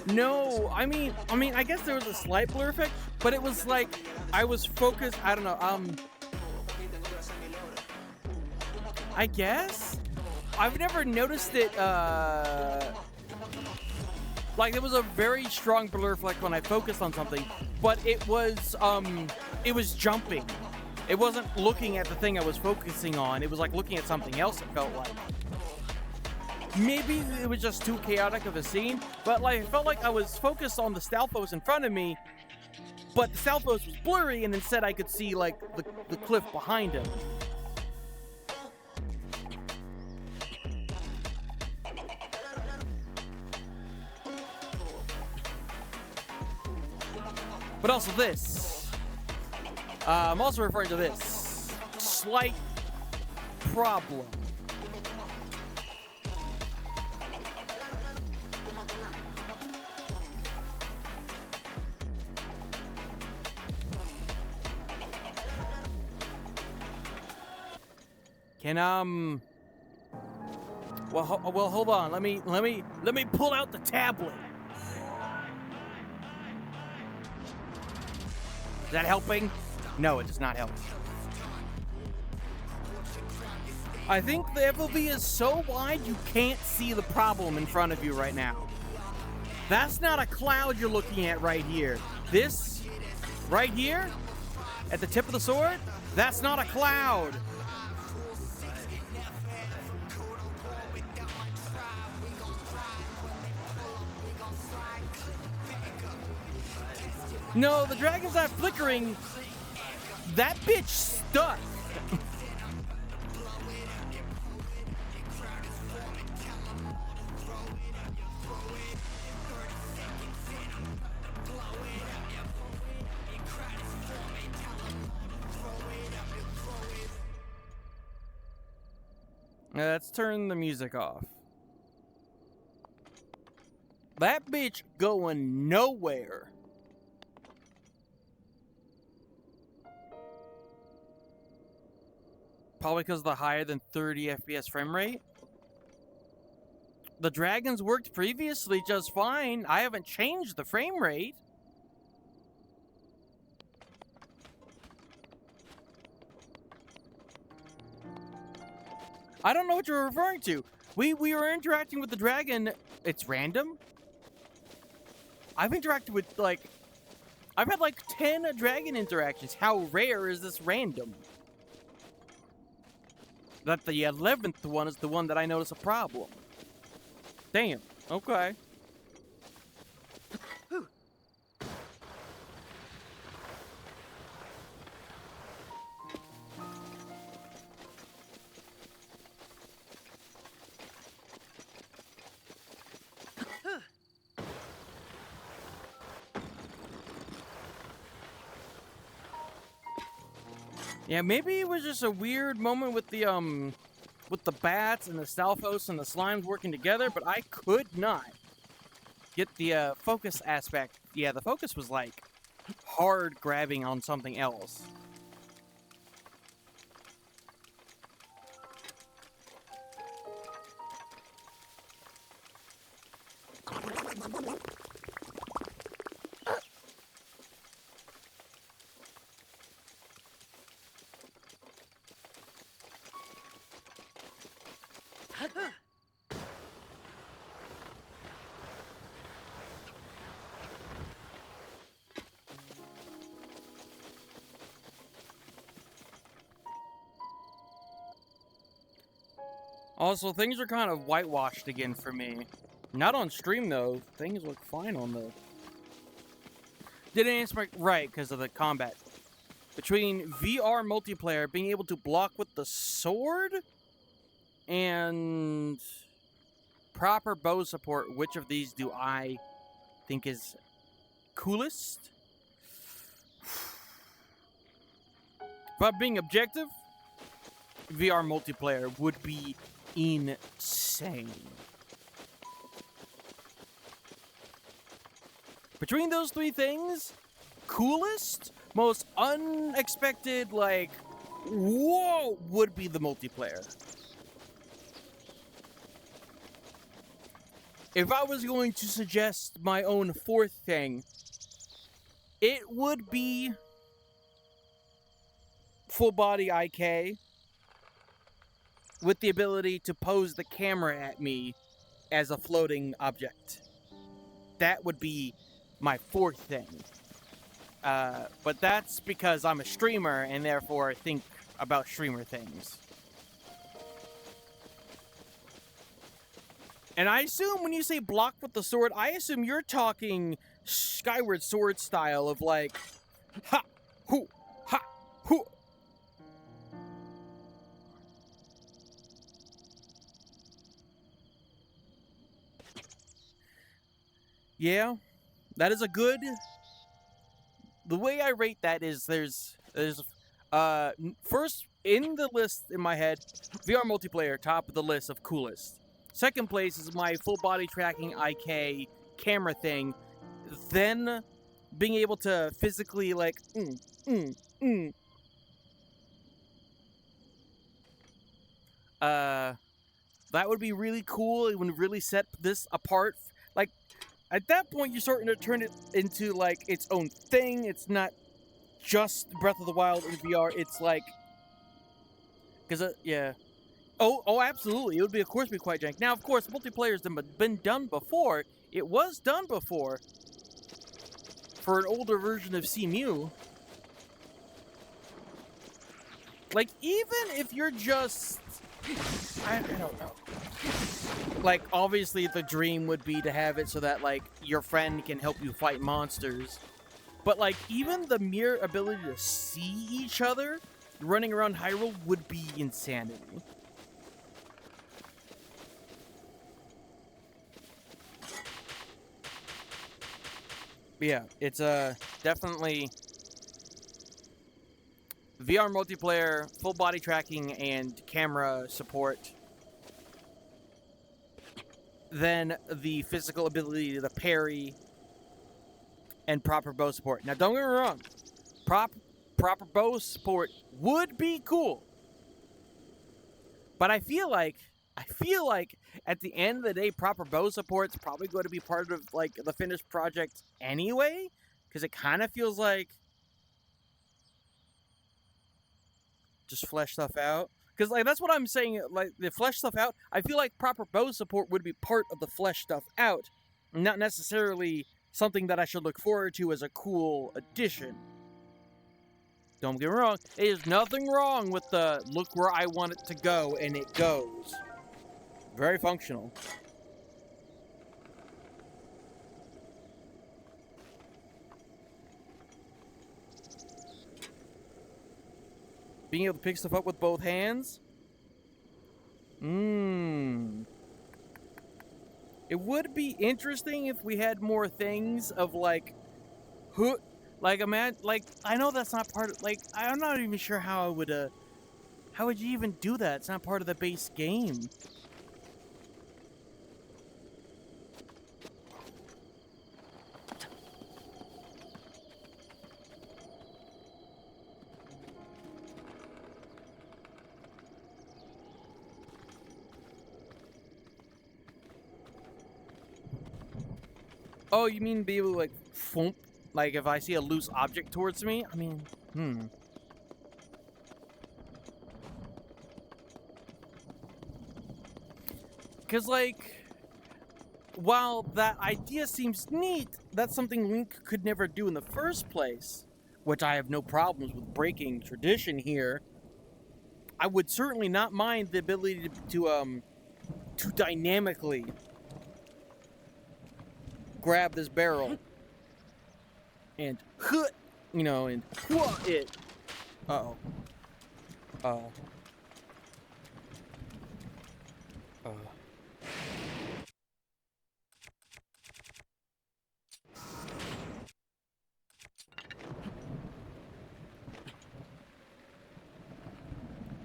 No, I mean, I guess there was a slight blur effect, but it was like I was focused. I don't know. I guess I've never noticed it. Like there was a very strong blur effect when I focused on something, but it was jumping. It wasn't looking at the thing I was focusing on. It was like looking at something else, it felt like. Maybe it was just too chaotic of a scene, but like it felt like I was focused on the Stalfos in front of me, but the Stalfos was blurry, and instead I could see like the cliff behind him. But also this. I'm also referring to this slight problem. Can Well, hold on. Let me pull out the tablet. Is that helping? No, it does not help. I think the FOV is so wide you can't see the problem in front of you right now. That's not a cloud you're looking at right here. This right here at the tip of the sword, that's not a cloud. No, the dragon's not flickering. That bitch stuck. Let's turn the music off. That bitch going nowhere. Probably because of the higher than 30 FPS frame rate. The dragons worked previously just fine. I haven't changed the frame rate. I don't know what you're referring to. We were interacting with the dragon. It's random. I've interacted with I've had like 10 dragon interactions. How rare is this random? That the 11th one is the one that I notice a problem. Damn. Okay. Yeah, maybe it was just a weird moment with the bats and the Stalfos and the slimes working together, but I could not get the focus aspect. Yeah, the focus was like hard grabbing on something else. Also, things are kind of whitewashed again for me. Not on stream, though. Things look fine on the... Didn't answer right because of the combat. Between VR multiplayer, being able to block with the sword, and proper bow support, which of these do I think is coolest? If I'm being objective, VR multiplayer would be insane. Between those three things, coolest, most unexpected, like, whoa, would be the multiplayer. If I was going to suggest my own fourth thing, it would be full body IK with the ability to pose the camera at me as a floating object. That would be my fourth thing. But that's because I'm a streamer and therefore think about streamer things. And I assume when you say block with the sword, I assume you're talking Skyward Sword style of like, ha, hoo, ha, hoo. Yeah, that is a good... The way I rate that is there's first in the list in my head, VR multiplayer, top of the list of coolest. Second place is my full body tracking IK camera thing. Then being able to physically like That would be really cool. It would really set this apart. Like, at that point, you're starting to turn it into, like, its own thing. It's not just Breath of the Wild in VR. It's like... Because, yeah. Oh, absolutely. It would be, of course, be quite jank. Now, of course, multiplayer's been done before. It was done before for an older version of CMU. Like, even if you're just... I don't know. Like, obviously, the dream would be to have it so that, like, your friend can help you fight monsters. But, like, even the mere ability to see each other running around Hyrule would be insanity. Yeah, it's definitely VR multiplayer, full body tracking, and camera support. Then the physical ability to parry and proper bow support. Now, don't get me wrong, proper bow support would be cool, but I feel like at the end of the day, proper bow support's probably going to be part of like the finished project anyway, because it kind of feels like just flesh stuff out. Because like that's what I'm saying. Like the flesh stuff out, I feel like proper bow support would be part of the flesh stuff out, not necessarily something that I should look forward to as a cool addition. Don't get me wrong, there's nothing wrong with the look where I want it to go and it goes. Very functional. Being able to pick stuff up with both hands? It would be interesting if we had more things of like, like imagine, like I know that's not part of, like I'm not even sure how would you even do that? It's not part of the base game. Oh, you mean be able to, like, thump? Like, if I see a loose object towards me? I mean, Because, like, while that idea seems neat, that's something Link could never do in the first place, which I have no problems with breaking tradition here. I would certainly not mind the ability to dynamically grab this barrel and you know, and it.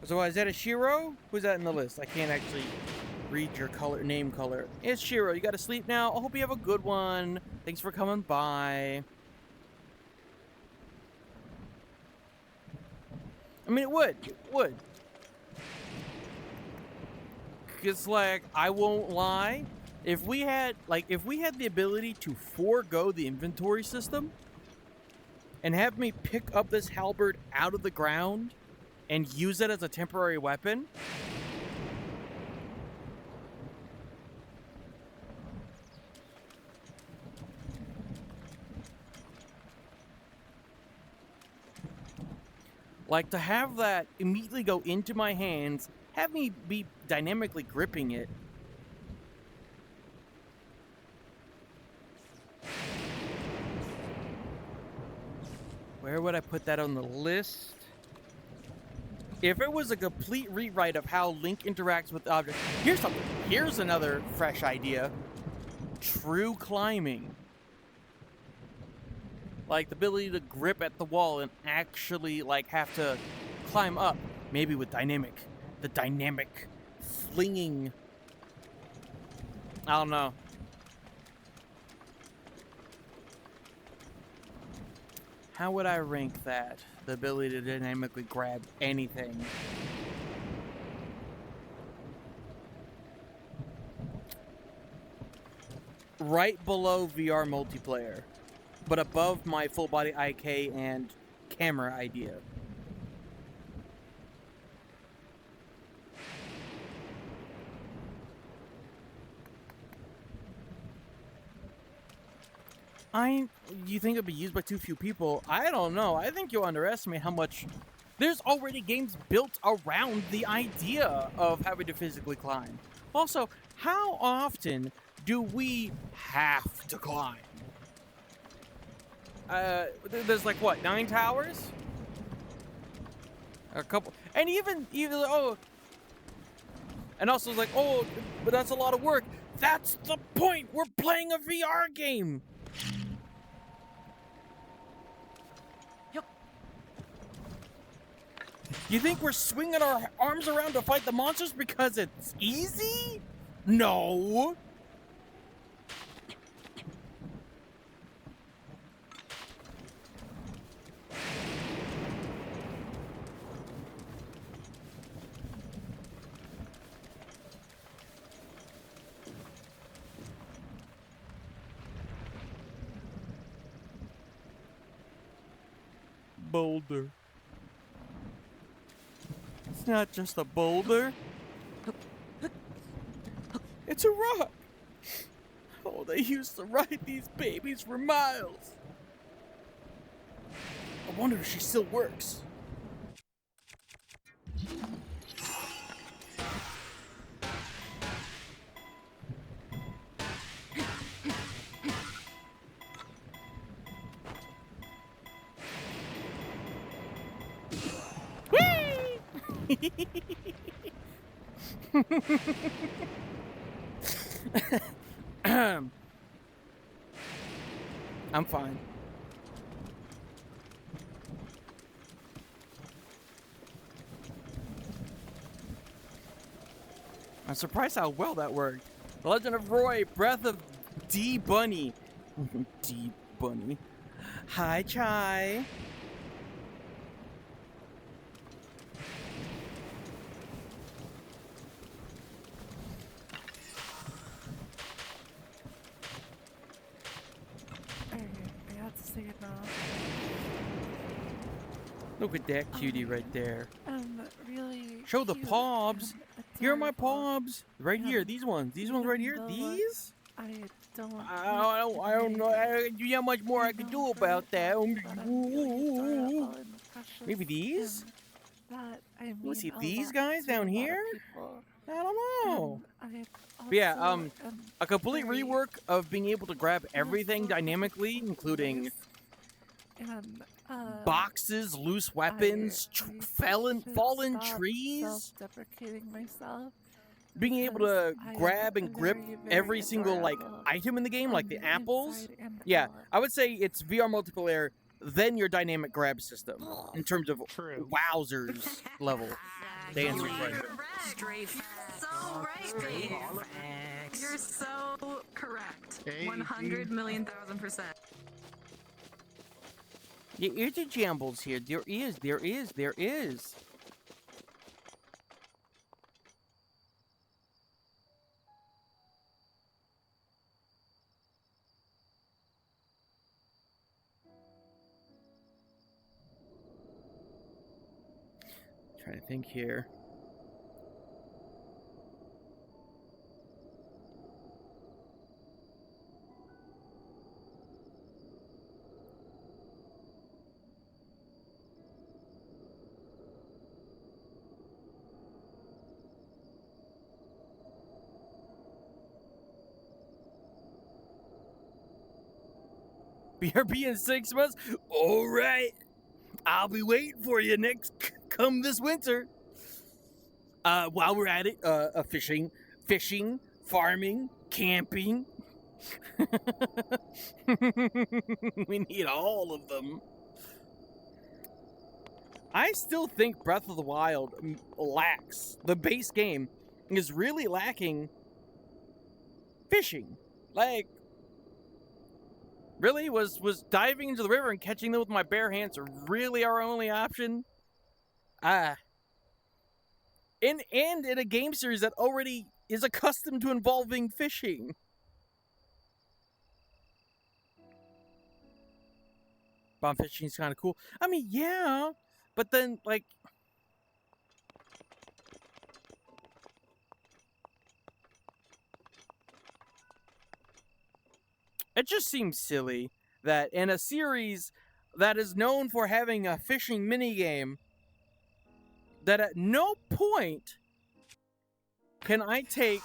So is that a Shiro? Who's that in the list? I can't actually read your name color. It's Shiro. You gotta sleep now. I hope you have a good one. Thanks for coming by. I mean, it would. It's like, I won't lie. If we had the ability to forego the inventory system and have me pick up this halberd out of the ground and use it as a temporary weapon, like to have that immediately go into my hands, have me be dynamically gripping it. Where would I put that on the list? If it was a complete rewrite of how Link interacts with objects... Here's something. Here's another fresh idea. True climbing. Like the ability to grip at the wall and actually like have to climb up. Maybe with the dynamic flinging. I don't know. How would I rank that? The ability to dynamically grab anything. right below VR multiplayer, but above my full body IK and camera idea. You think it'll be used by too few people? I don't know. I think you underestimate how much. There's already games built around the idea of having to physically climb. Also, how often do we have to climb? There's like what, 9 towers? A couple, and even and also it's like, oh, but that's a lot of work. That's the point. We're playing a VR game. You think we're swinging our arms around to fight the monsters because it's easy? No. Boulder. It's not just a boulder. It's a rock. Oh, they used to ride these babies for miles. I wonder if she still works. I'm fine. I'm surprised how well that worked. The Legend of Roy, Breath of D Bunny. D Bunny. Hi, Chai. Look at that cutie right there. Really show the pobs. Here are my pobs. Right here. These ones. These ones right here. These? I don't know. You know how much more I can do about that. Maybe these? Let's see. These guys down here? I don't know. But yeah, a complete rework of being able to grab everything dynamically, including boxes, loose weapons, fallen trees. Self-deprecating myself. Being able to grab and grip every single like item in the game, like the apples. Yeah, I would say it's VR multiplayer, then your dynamic grab system in terms of wowzers level. They answered right. Straight facts. So right, babe. You're so correct. 100,000,000%. Yeah, here's the jambles here. There is. Trying to think here. BRB in 6 months? All right. I'll be waiting for you come this winter. While we're at it, fishing, farming, camping. We need all of them. I still think Breath of the Wild lacks. The base game is really lacking fishing. Like, really? Was diving into the river and catching them with my bare hands really our only option? And in a game series that already is accustomed to involving fishing. bomb fishing is kind of cool. I mean, yeah, but then like. It just seems silly that in a series that is known for having a fishing minigame, that at no point can I take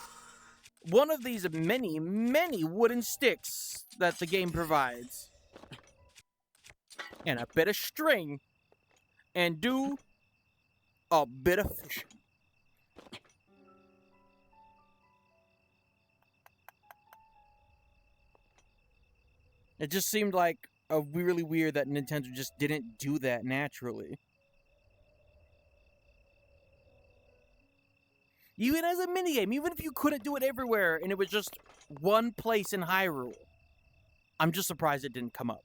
one of these many, many wooden sticks that the game provides and a bit of string and do a bit of fishing. It just seemed like a really weird that Nintendo just didn't do that naturally. Even as a minigame, even if you couldn't do it everywhere and it was just one place in Hyrule, I'm just surprised it didn't come up.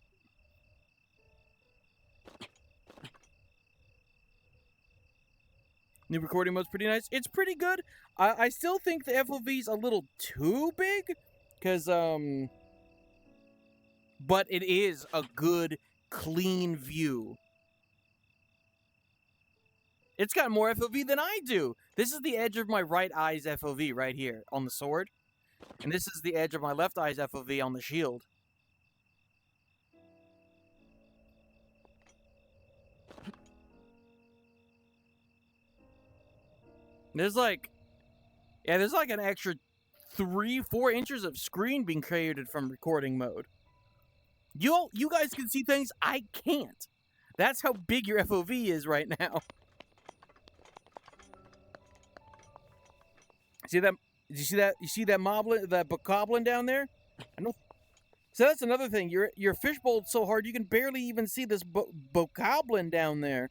New recording mode's pretty nice. It's pretty good. I still think the FOV's a little too big, because, but it is a good, clean view. It's got more FOV than I do. This is the edge of my right eye's FOV right here on the sword. And this is the edge of my left eye's FOV on the shield. There's like an extra 3-4 inches of screen being created from recording mode. You guys can see things I can't. That's how big your FOV is right now. See that? Did you see that? You see that moblin, that bokoblin down there? I know. So that's another thing. Your fishbowl's so hard you can barely even see this bokoblin down there.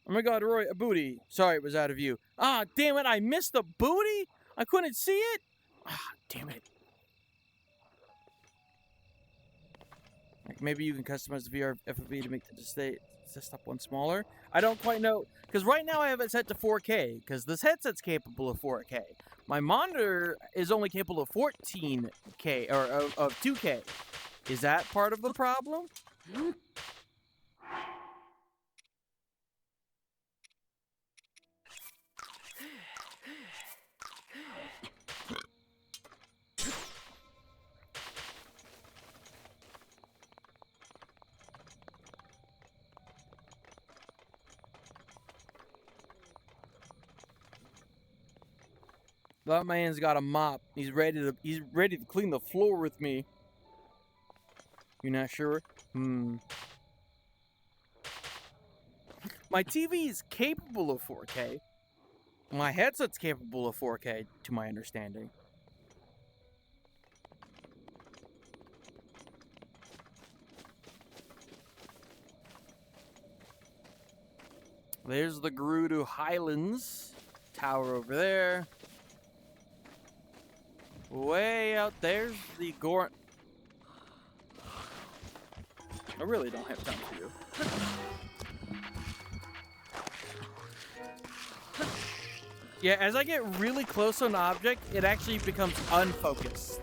Oh my god, Roy, a booty. Sorry, it was out of view. Ah, damn it, I missed the booty? I couldn't see it? Ah, damn it. Like maybe you can customize the VR FOV to make the desktop one smaller. I don't quite know, because right now I have it set to 4K, because this headset's capable of 4K. My monitor is only capable of 14K, or of 2K. Is that part of the problem? That man's got a mop. He's ready to clean the floor with me. You're not sure? My TV is capable of 4K. My headset's capable of 4K, to my understanding. There's the Gerudo Highlands Tower over there. Way out there's the Goron. I really don't have time for you. Yeah, as I get really close to an object, it actually becomes unfocused.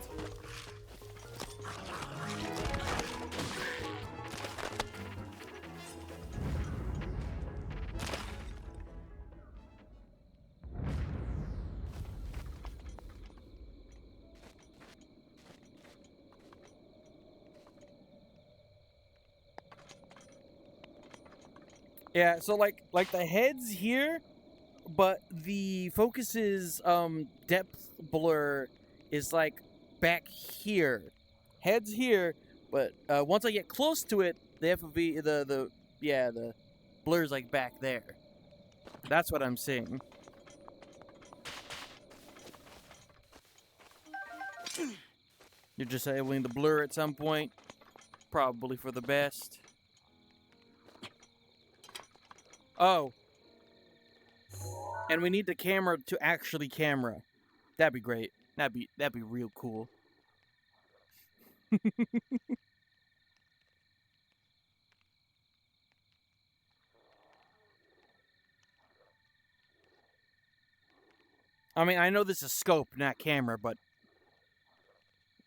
Yeah, so like the head's here, but the focus's depth blur is like back here. Head's here, but once I get close to it, the FOV, the blur's like back there. That's what I'm seeing. You're disabling the blur at some point, probably for the best. Oh. And we need the camera to actually camera. That'd be great. That'd be real cool. I mean, I know this is scope, not camera, but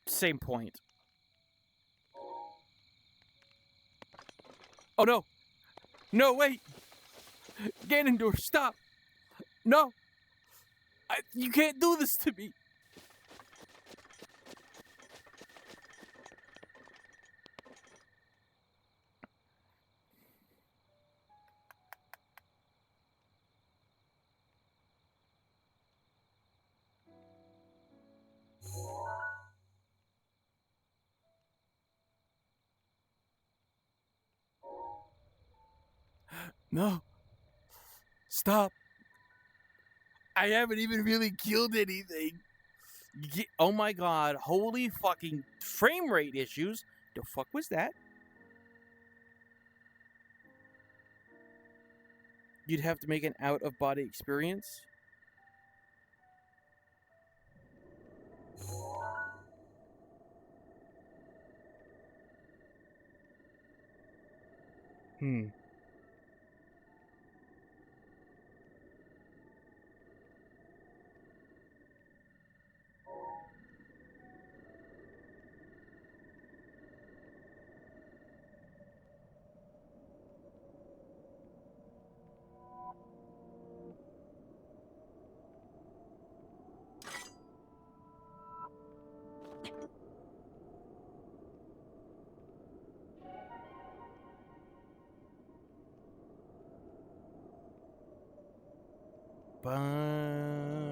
same point. Oh no! No, wait! Ganondorf, stop! No! You can't do this to me! No. Stop. I haven't even really killed anything. Oh my god. Holy fucking frame rate issues. The fuck was that? You'd have to make an out-of-body experience? Hmm. Bum-dum.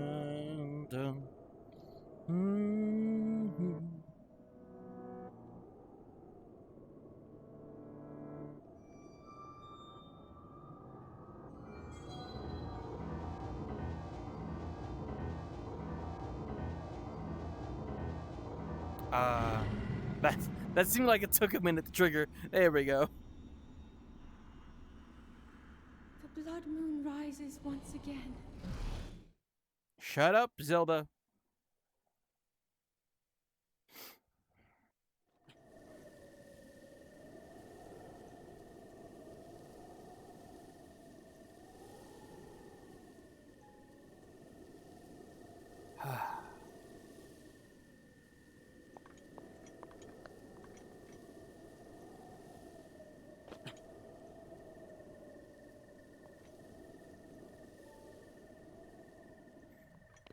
Mm-hmm. That seemed like it took a minute to trigger. There we go. The blood moon rises once again. Shut up, Zelda.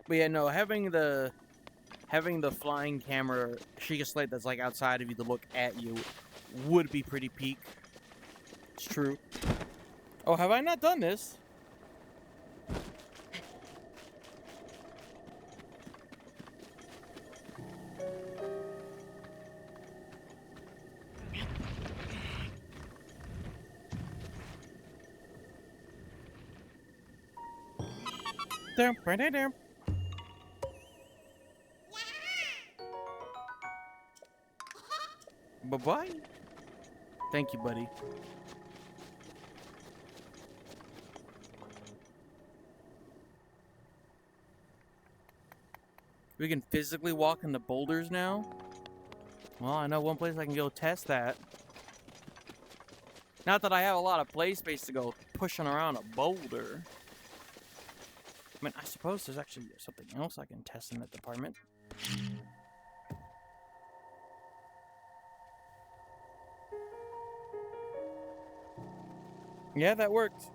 But yeah, no, having the flying camera Sheikah Slate that's like outside of you to look at you would be pretty peak. It's true. Oh, have I not done this? Down. Bye-bye. Thank you, buddy. We can physically walk in the boulders now? Well, I know one place I can go test that. Not that I have a lot of play space to go pushing around a boulder. I mean, I suppose there's actually something else I can test in that department. Yeah, that worked.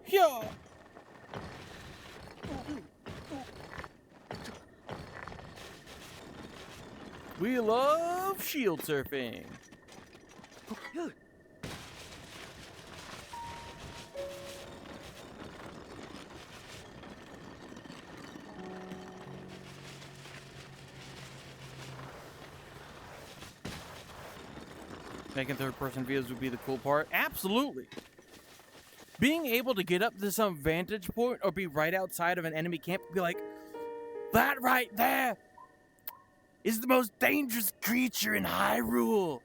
Yeah. We love shield surfing. Making third-person views would be the cool part. Absolutely. Being able to get up to some vantage point or be right outside of an enemy camp and be like, that right there is the most dangerous creature in Hyrule.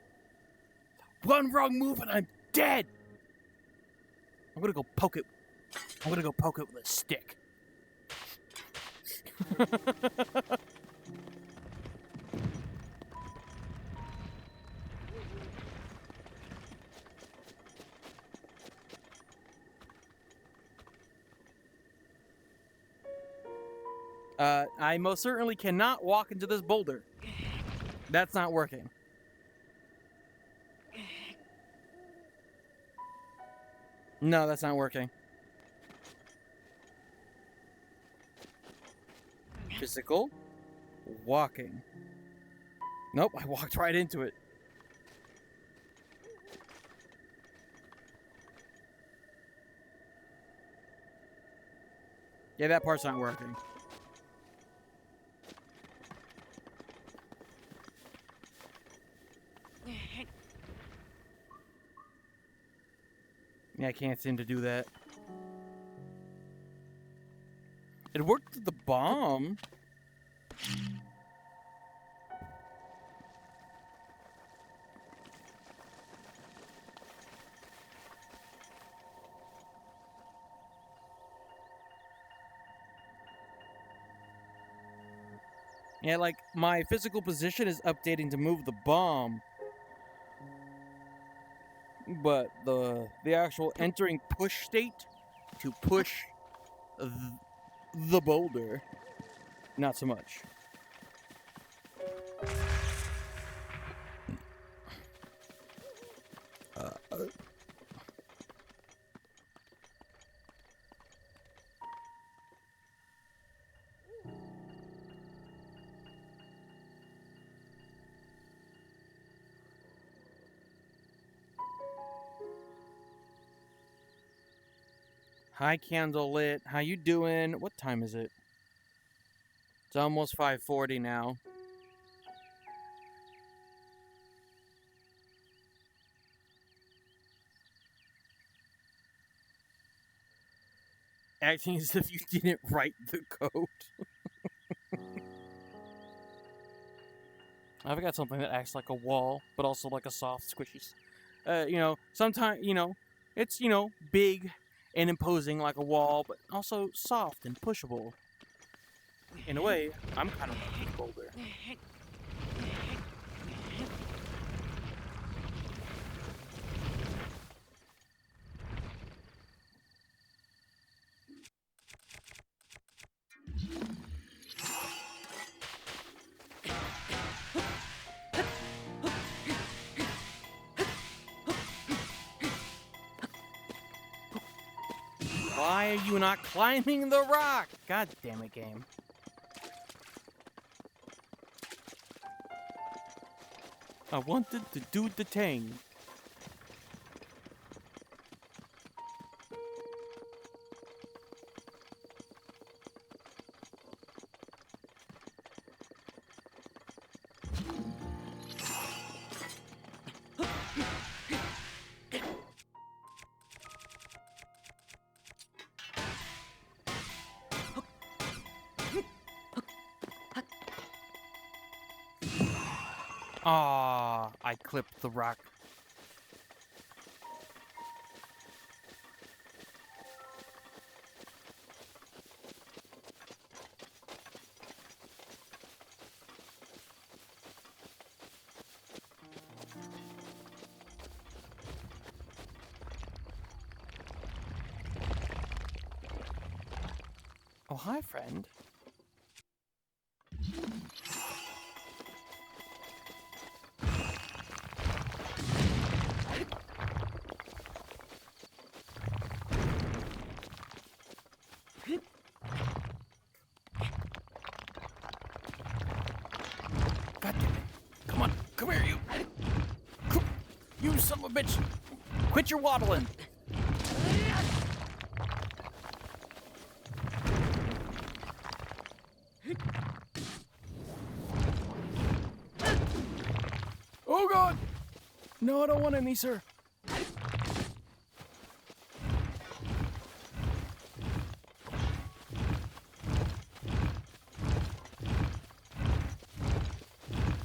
One wrong move and I'm dead. I'm gonna go poke it. I'm gonna go poke it with a stick. I most certainly cannot walk into this boulder. That's not working. No, that's not working. Physical. Walking. Nope, I walked right into it. Yeah, that part's not working. Yeah, I can't seem to do that. It worked with the bomb. Yeah, like, my physical position is updating to move the bomb. But the actual entering push state to push the boulder, not so much. Hi, candle lit. How you doing? What time is it? It's almost 5:40 now. Acting as if you didn't write the code. I've got something that acts like a wall, but also like a soft, squishy. You know, sometimes, you know, it's, you know, big and imposing like a wall, but also soft and pushable. In a way, I'm kind of like a boulder. Why are you not climbing the rock? God damn it, game. I wanted to do the thing. Ah, I clipped the rock. Oh, hi, friend. God damn it. Come on. Come here, you. You son of a bitch. Quit your waddling. Oh, God. No, I don't want any, sir.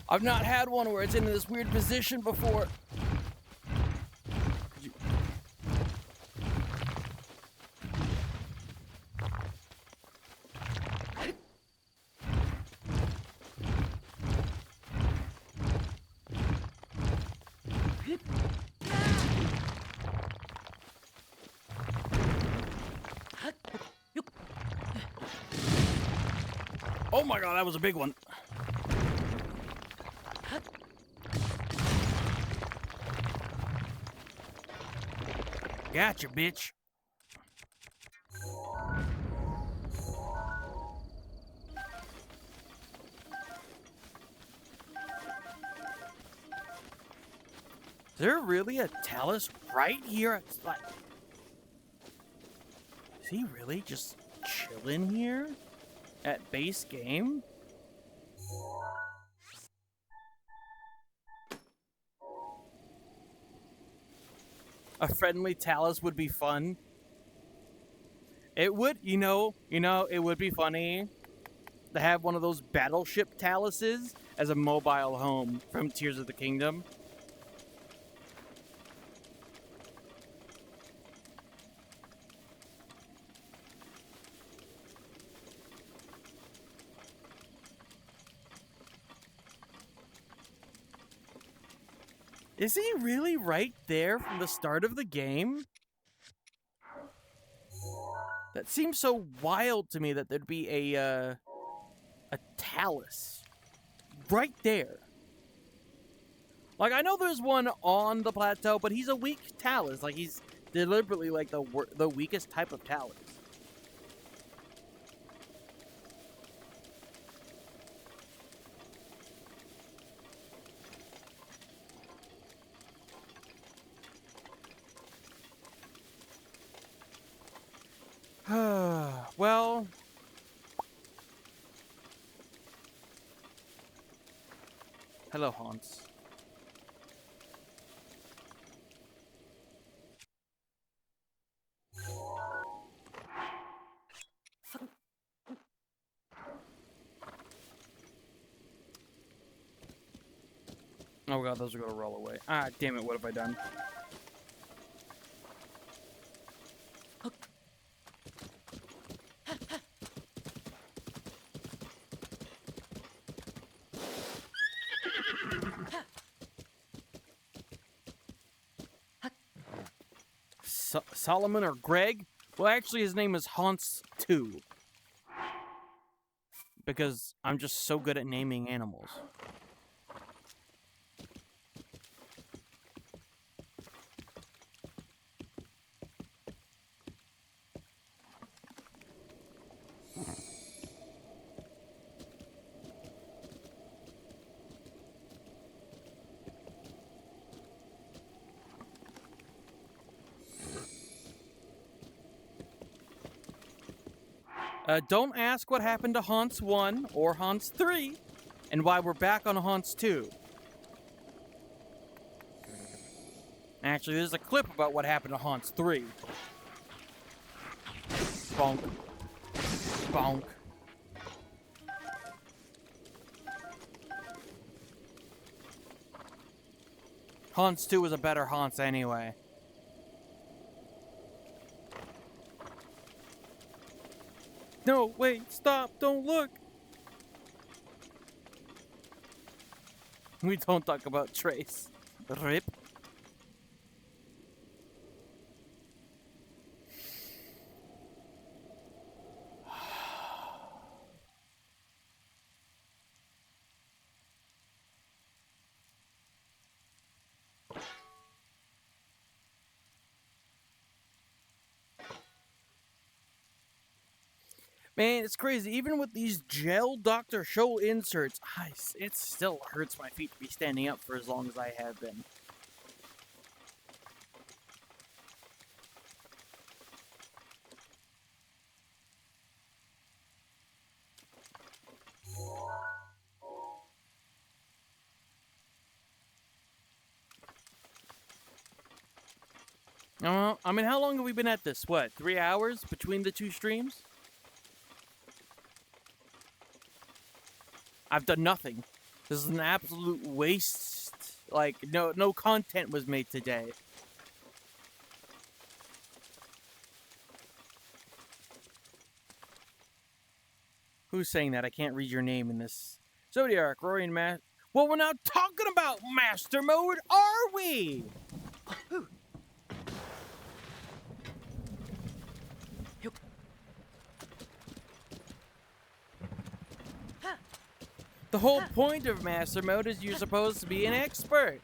I've not had one where it's in this weird position before. Oh my god, that was a big one. Gotcha, bitch. Is there really a Talus right here? It's like, is he really just chilling here at base game? A friendly Talus would be fun. It would, you know, it would be funny to have one of those battleship Taluses as a mobile home from Tears of the Kingdom. Is he really right there from the start of the game? That seems so wild to me that there'd be a Talus right there. Like, I know there's one on the plateau, but he's a weak Talus. Like, he's deliberately like the weakest type of Talus. Well, hello, Hans. Oh god, those are gonna roll away. Ah, damn it, what have I done? Solomon or Greg? Well, actually, his name is Hans 2. Because I'm just so good at naming animals. Don't ask what happened to Hans 1 or Hans 3 and why we're back on Hans 2. Actually, there's a clip about what happened to Hans 3. Bonk. Bonk. Hans 2 was a better Hans anyway. No, wait, stop, don't look. We don't talk about Trace. Rip. Man, it's crazy. Even with these gel Dr. Scholl inserts, it still hurts my feet to be standing up for as long as I have been. I mean, how long have we been at this? What, 3 hours between the two streams? I've done nothing. This is an absolute waste. Like, no content was made today. Who's saying that? I can't read your name in this. Zodiac, Rory, and Matt. Well, we're not talking about master mode, are we? The whole point of master mode is you're supposed to be an expert.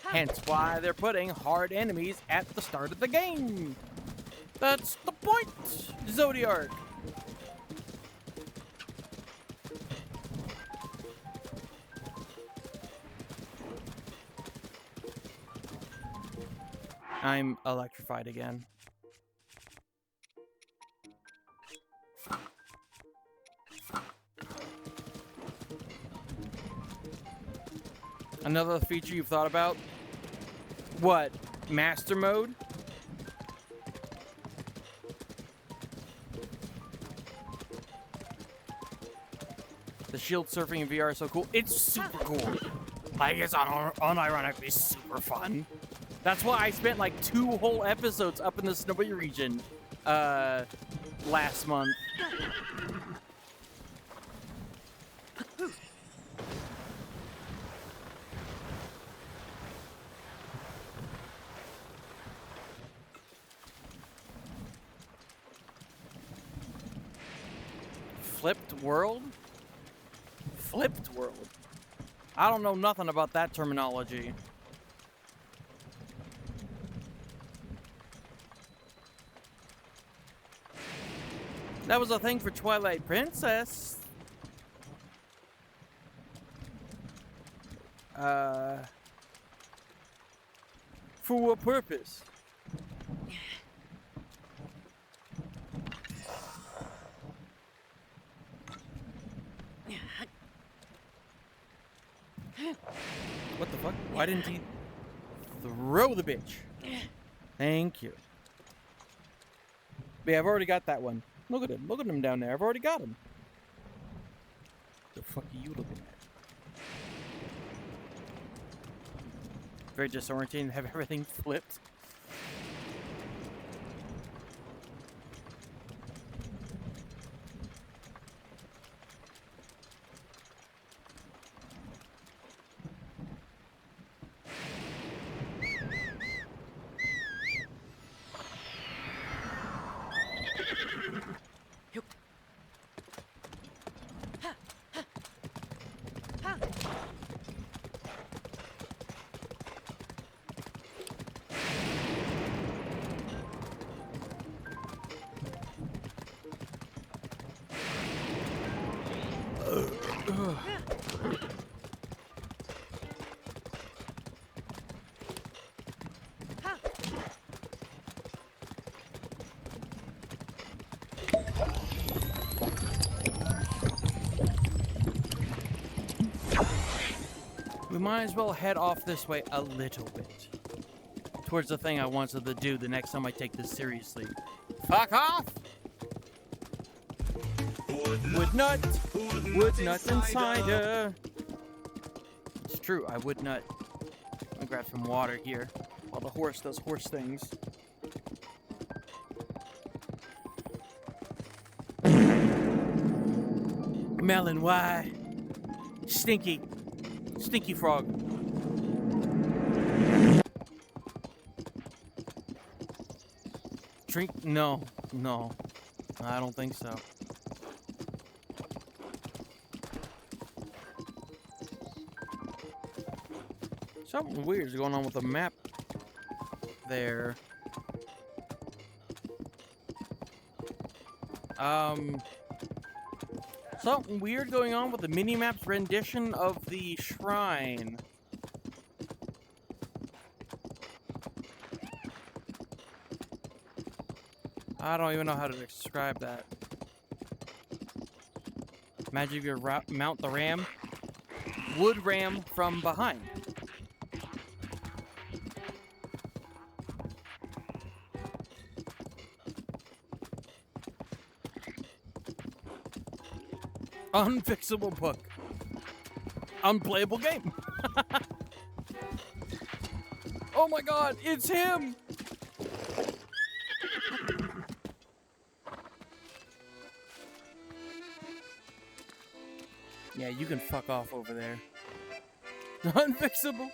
Hence why they're putting hard enemies at the start of the game. That's the point, Zodiac. I'm electrified again. Another feature you've thought about? What? Master mode? The shield surfing in VR is so cool. It's super cool. Like, it's unironically super fun. That's why I spent like 2 whole episodes up in the snowy region last month. Flipped world? Flipped world. I don't know nothing about that terminology. That was a thing for Twilight Princess. For what purpose? What the fuck? Why didn't he throw the bitch? Thank you. But yeah, I've already got that one. Look at him. Look at him down there. I've already got him. The fuck are you looking at? Very disorienting to have everything flipped. We might as well head off this way a little bit. Towards the thing I wanted to do the next time I take this seriously. Fuck off! Wood nut and cider. It's true, I would nut. I'm gonna grab some water here while the horse does horse things. Melon, why? Stinky. Stinky frog. Drink? No. No. I don't think so. Something weird is going on with the map there. Something weird going on with the minimap's rendition of the shrine. I don't even know how to describe that. Imagine if you mount the ram. Would ram from behind. Unfixable book. Unplayable game. Oh my god, it's him! Yeah, you can fuck off over there. Unfixable.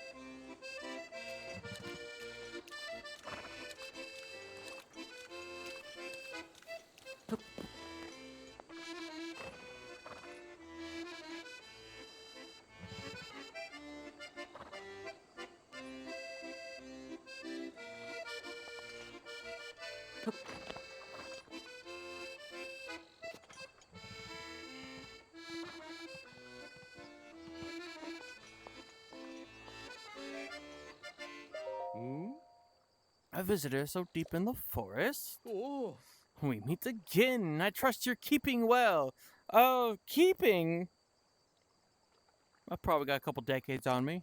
A visitor so deep in the forest? Oh. We meet again. I trust you're keeping well. Oh, keeping? I've probably got a couple decades on me.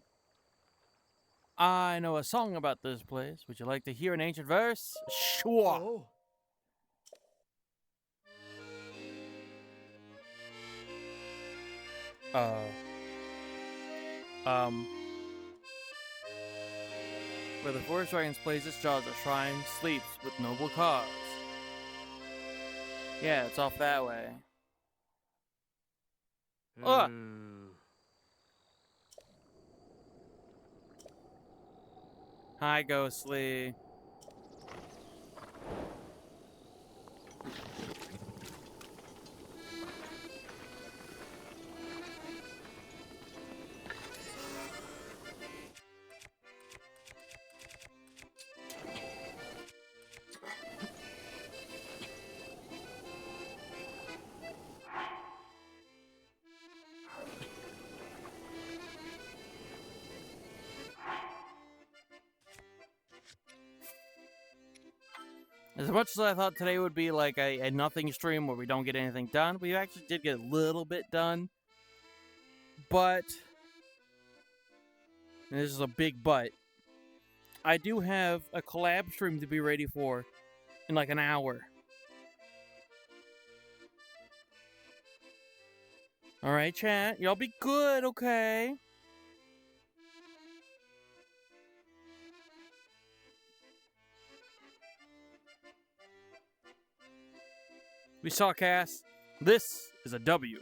I know a song about this place. Would you like to hear an ancient verse? Sure. Where the forest dragon's plays its jaws, a shrine sleeps with noble cause. Yeah, it's off that way. Ugh. Hi, Ghostly. As much as I thought today would be like a nothing stream where we don't get anything done, we actually did get a little bit done. But, and this is a big but, I do have a collab stream to be ready for in like an hour. Alright, chat. Y'all be good, okay? We saw Cass. This is a W.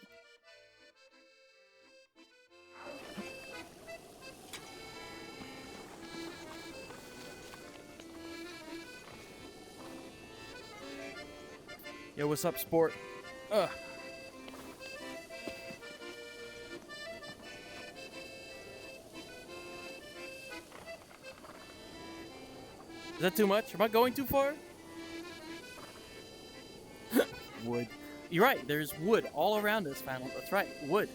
Yo, what's up, sport? Ugh. Is that too much? Am I going too far? Wood. You're right, there's wood all around this panel. That's right, wood.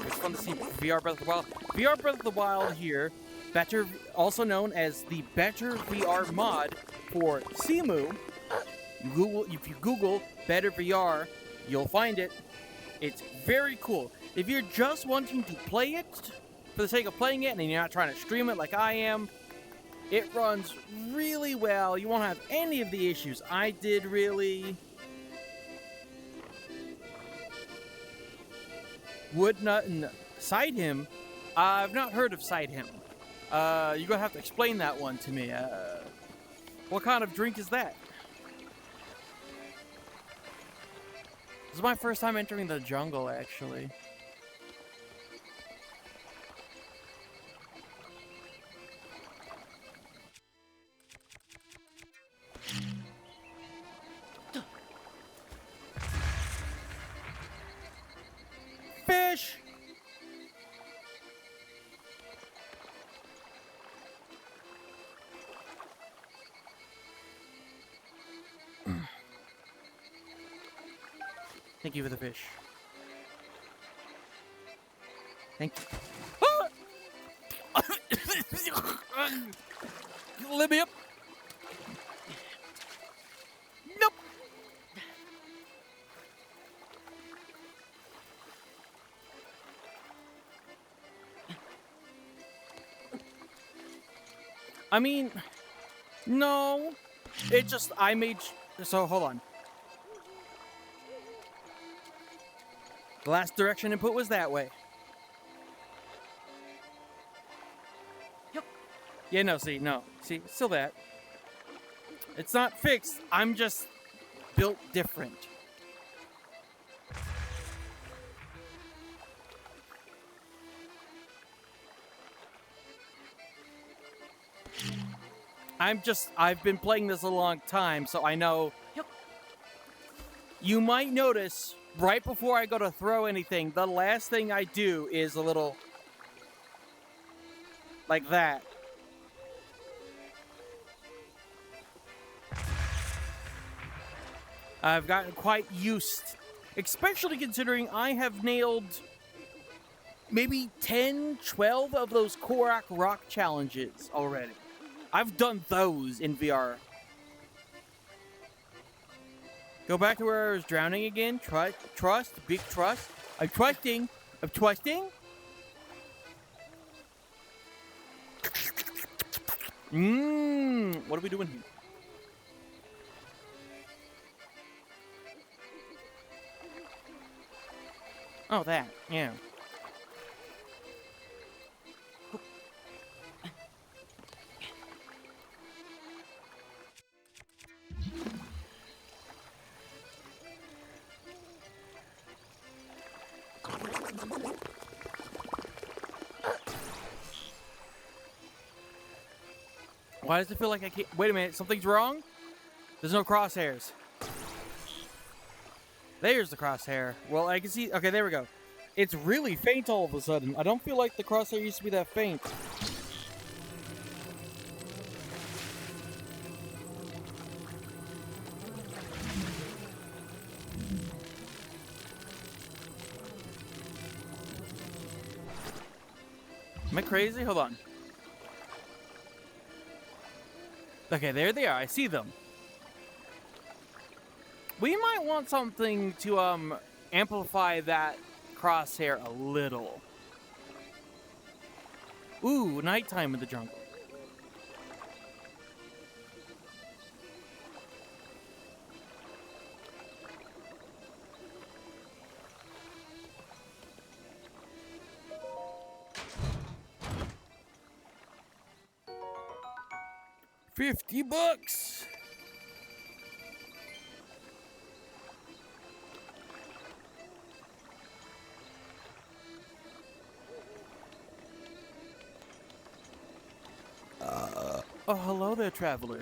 It's fun to see VR Breath of the Wild. VR Breath of the Wild here, also known as the BetterVR mod for Simu. If you Google BetterVR, you'll find it. It's very cool. If you're just wanting to play it for the sake of playing it and you're not trying to stream it like I am, it runs really well. You won't have any of the issues I did, really. Would not cite him. I've not heard of cite him. You're gonna have to explain that one to me. What kind of drink is that? This is my first time entering the jungle, actually. Fish! Thank you for the fish. Thank you. Let me up. Nope. I mean, No, it just I made. So hold on. The last direction input was that way. Yep. Yeah, no, see, still that. It's not fixed. I'm just built different. I've been playing this a long time, so I know. Yep. You might notice right before I go to throw anything, the last thing I do is a little like that. I've gotten quite used, especially considering I have nailed maybe 10, 12 of those Korak Rock challenges already. I've done those in VR. Go back to where I was drowning again. Trust, big trust. I'm trusting. I'm trusting. What are we doing here? Oh, that. Yeah. Why does it feel like I can't? Wait a minute, something's wrong? There's no crosshairs. There's the crosshair. Well, I can see. Okay, there we go. It's really faint all of a sudden. I don't feel like the crosshair used to be that faint. Am I crazy? Hold on. Okay, there they are. I see them. We might want something to amplify that crosshair a little. Ooh, nighttime in the jungle. $50. Oh, hello there, traveler.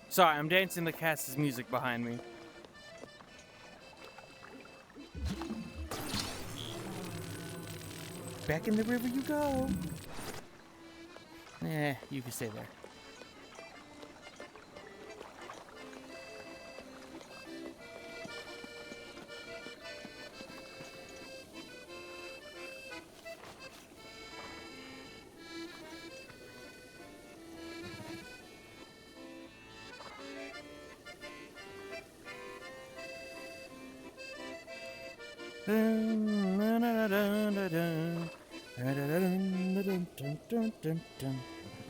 Sorry, I'm dancing the cast's music behind me. Back in the river you go. You can stay there.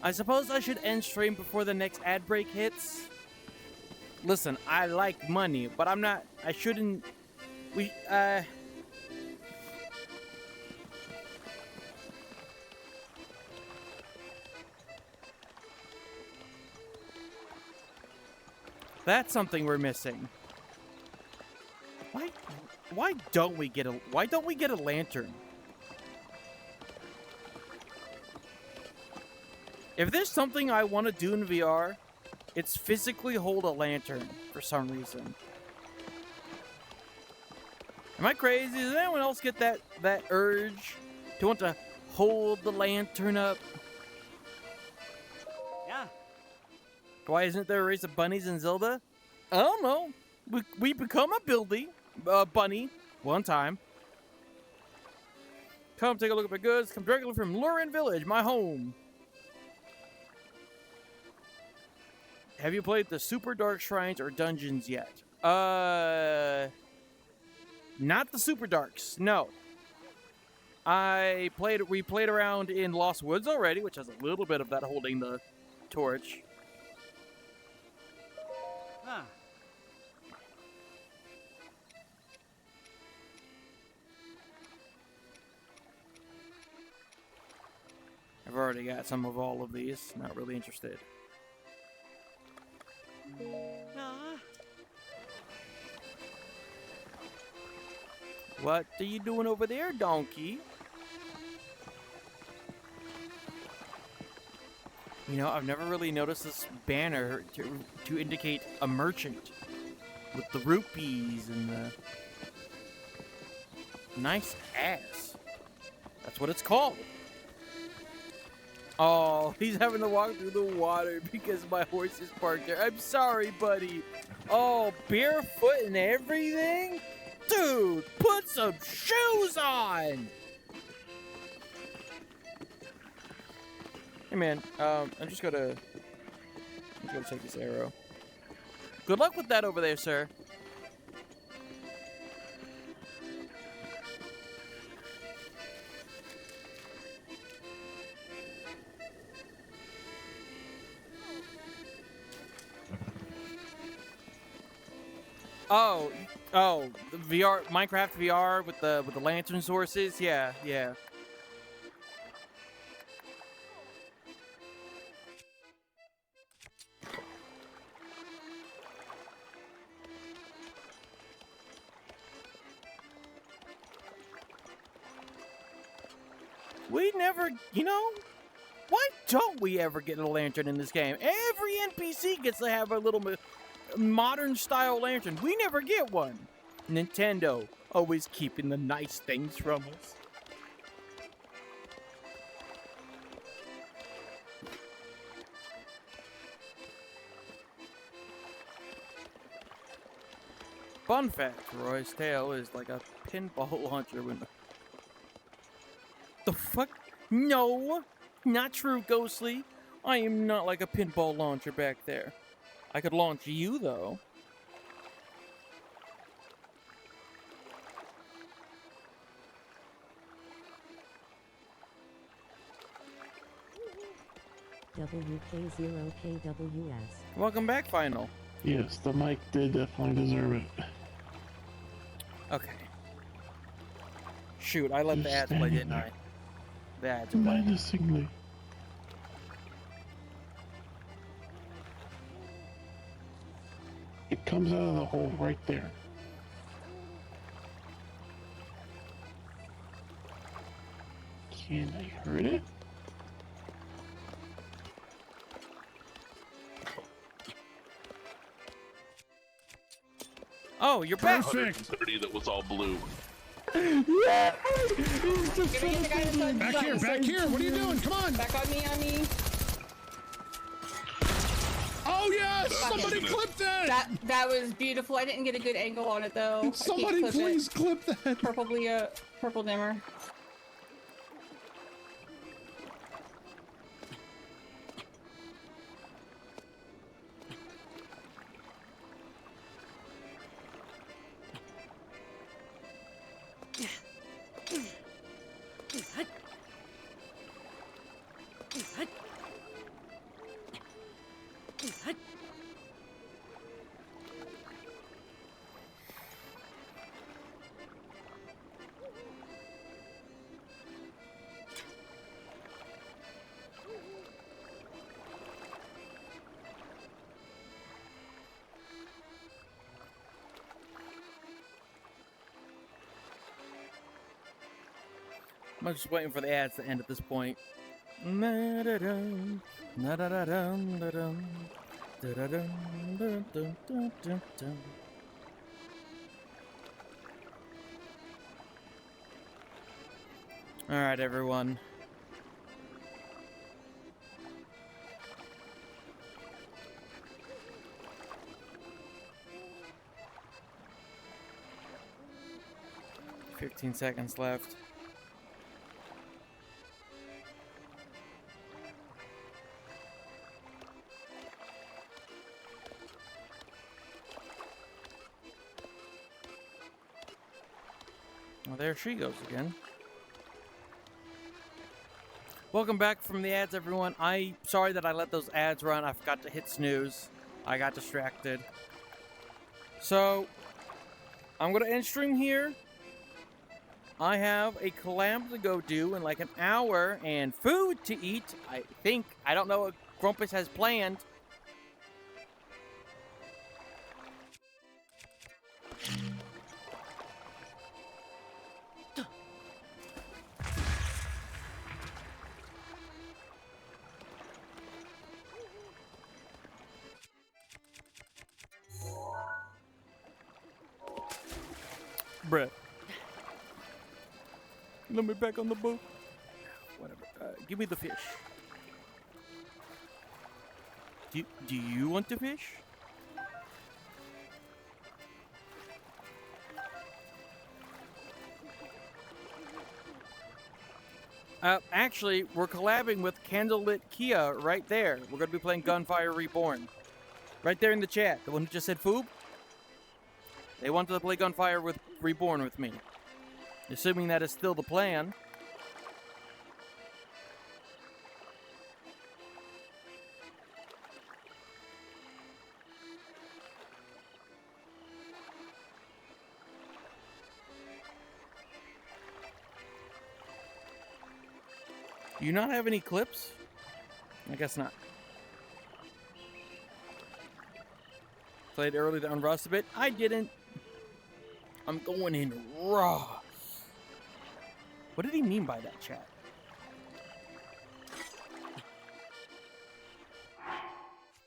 I suppose I should end stream before the next ad break hits. Listen, I like money, but I'm not. I shouldn't. That's something we're missing. Why don't we get a lantern? If there's something I want to do in VR, it's physically hold a lantern for some reason. Am I crazy? Does anyone else get that urge to want to hold the lantern up. Yeah. Why isn't there a race of bunnies in Zelda? I don't know. We become a bunny one time. Come take a look at my goods. Come directly from Lurin Village, my home. Have you played the Super Dark Shrines or Dungeons yet? Not the Super Darks, no. We played around in Lost Woods already, which has a little bit of that holding the torch. Huh. I've already got some of all of these. Not really interested. What are you doing over there, donkey? You know, I've never really noticed this banner to indicate a merchant with the rupees and the nice ass. That's what it's called. Oh, he's having to walk through the water because my horse is parked there. I'm sorry, buddy. Oh, barefoot and everything? Dude, put some shoes on! Hey, man, I'm just gonna take this arrow. Good luck with that over there, sir. Oh, the VR, Minecraft VR with the lantern sources. Yeah. We never, why don't we ever get a lantern in this game? Every NPC gets to have a little modern style lantern. We never get one. Nintendo, always keeping the nice things from us. Fun fact, Roy's tail is like a pinball launcher when... The fuck? No! Not true, Ghostly. I am not like a pinball launcher back there. I could launch you, though. WK0KWS. Welcome back, Final. Yes, the mic did definitely deserve it. Okay. Shoot, I let the ads play, didn't I? The ads play. Menacingly. It comes out of the hole right there. Can I hurt it? Oh, you're back! Perfect! 130 that was all blue. Yeah! Back here! What are you doing? Come on! Back on me. Oh yes! Somebody clip that! That was beautiful. I didn't get a good angle on it though. Somebody please clip that! Preferably a purple dimmer. I'm just waiting for the ads to end at this point. Alright, everyone. 15 seconds left. Well, there she goes again. Welcome back from the ads, everyone. Sorry that I let those ads run. I forgot to hit snooze. I got distracted. So, I'm going to end stream here. I have a collab to go do in like an hour and food to eat, I think. I don't know what Grumpus has planned. Bruh. Let me back on the boat. Whatever. Give me the fish. Do you want the fish? Actually, we're collabing with Candlelit Kia right there. We're going to be playing Gunfire Reborn. Right there in the chat. The one who just said Foob. They wanted to play Gunfire with Reborn with me. Assuming that is still the plan. Do you not have any clips? I guess not. Played early to unrust a bit. I didn't. I'm going in raw. What did he mean by that, chat?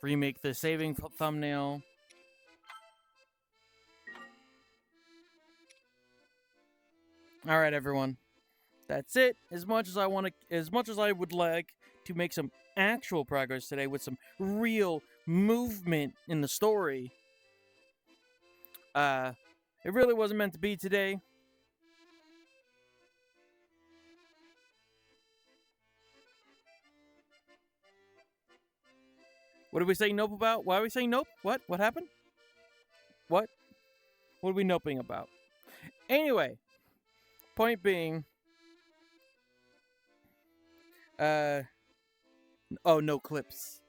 Remake the saving thumbnail. All right, everyone. That's it. As much as I would like to make some actual progress today with some real movement in the story, it really wasn't meant to be today. What did we say nope about? Why are we saying nope? What? What happened? What? What are we noping about? Anyway, point being, oh, no clips.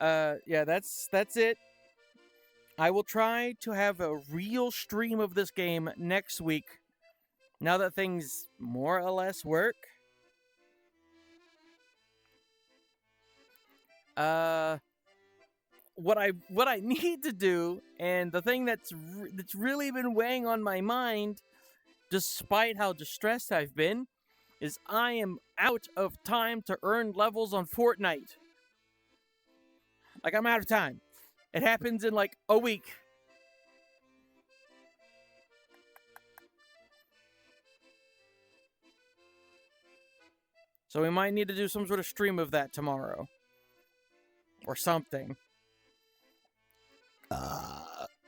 Yeah, that's it. I will try to have a real stream of this game next week. Now that things more or less work. What I need to do, and the thing that's really been weighing on my mind, despite how distressed I've been, is I am out of time to earn levels on Fortnite. Like, I'm out of time. It happens in like a week. So we might need to do some sort of stream of that tomorrow. Or something. The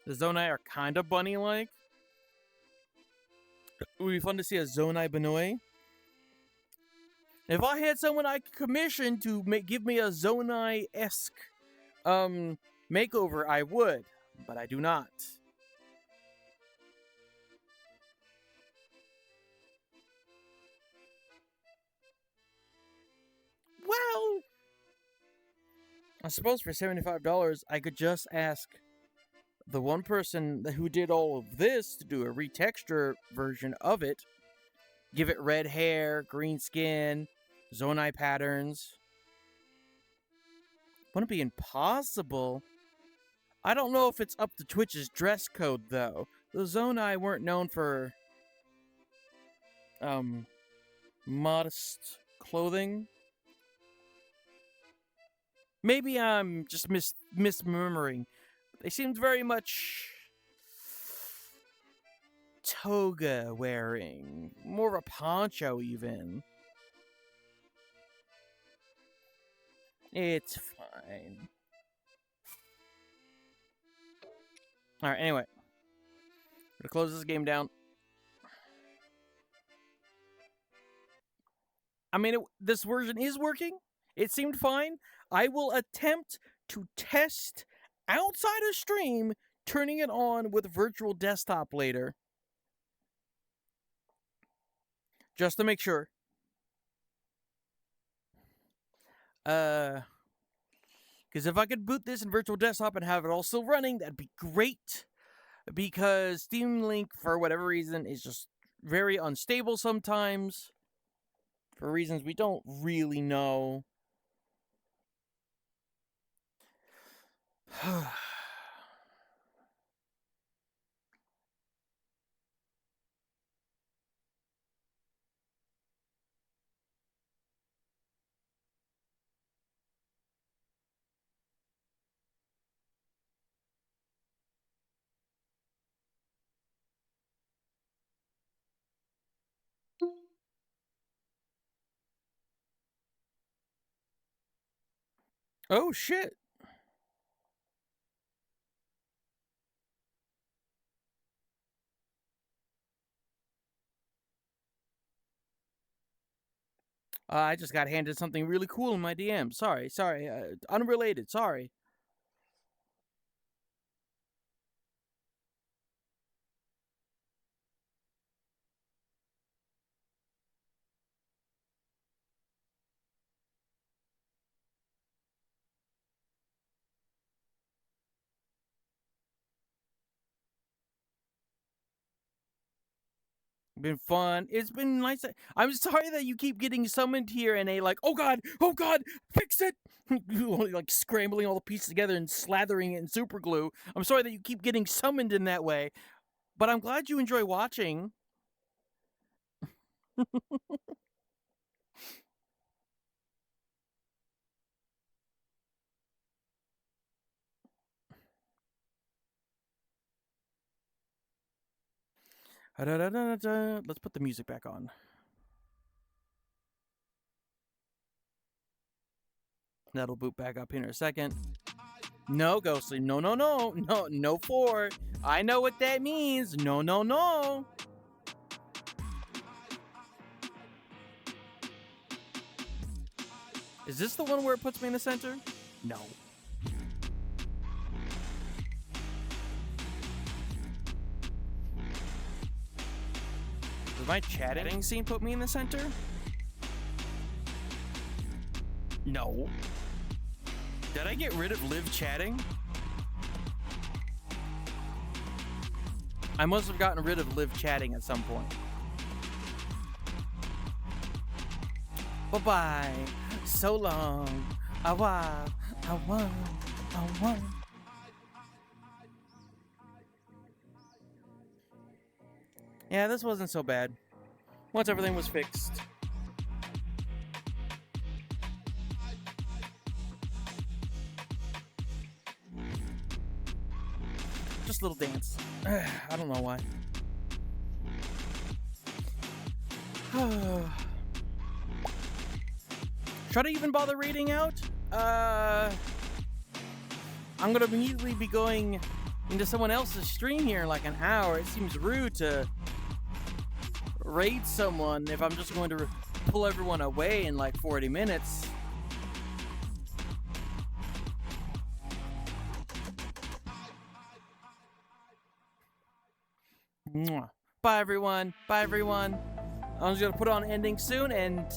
Zonai are kind of bunny-like. It would be fun to see a Zonai Benoy. If I had someone I could commission to give me a Zonai-esque makeover, I would. But I do not. Well, I suppose for $75, I could just ask the one person who did all of this to do a retexture version of it. Give it red hair, green skin, Zonai patterns. Wouldn't it be impossible? I don't know if it's up to Twitch's dress code, though. The Zonai weren't known for modest clothing. Maybe I'm just misremembering. They seemed very much toga wearing. More of a poncho, even. It's fine. All right. Anyway, I'm gonna close this game down. I mean, this version is working. It seemed fine. I will attempt to test outside of stream, turning it on with virtual desktop later. Just to make sure. Because if I could boot this in virtual desktop and have it all still running, that'd be great. Because Steam Link, for whatever reason, is just very unstable sometimes. For reasons we don't really know. Oh, shit. I just got handed something really cool in my DM. Sorry. Unrelated. Sorry. Been fun. It's been nice. I'm sorry that you keep getting summoned here and oh god, fix it! Like scrambling all the pieces together and slathering it in super glue. I'm sorry that you keep getting summoned in that way, but I'm glad you enjoy watching. Let's put the music back on. That'll boot back up here in a second. No, Ghostly. No, 4. I know what that means. No. Is this the one where it puts me in the center? No. Does my chatting scene put me in the center? No. Did I get rid of live chatting? I must have gotten rid of live chatting at some point. Bye-bye. So long. Awa. Awa. Awa. Yeah, this wasn't so bad. Once everything was fixed. Just a little dance. I don't know why. Should I even bother reading out? I'm gonna immediately be going into someone else's stream here in like an hour. It seems rude to raid someone if I'm just going to pull everyone away in like 40 minutes. Mwah. Bye everyone. I'm just gonna put on ending soon, and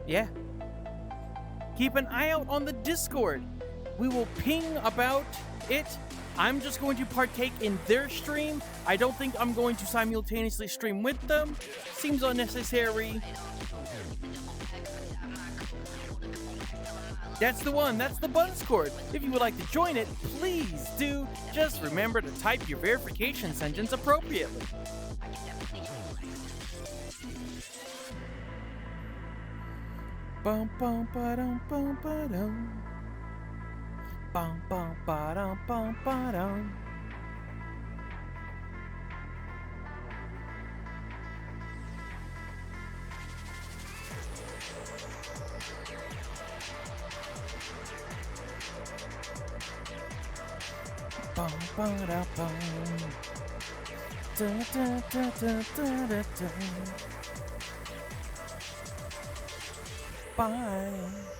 yeah. Keep an eye out on the Discord. We will ping about it. I'm just going to partake in their stream. I don't think I'm going to simultaneously stream with them. Seems unnecessary. That's the one. That's the Discord. If you would like to join it, please do. Just remember to type your verification sentence appropriately. Bum bum ba dum bum ba dum. Bum bum ba dum bum ba dum. Bum, ba-da, bum. Da, da, da, da, da, da, da. Bye.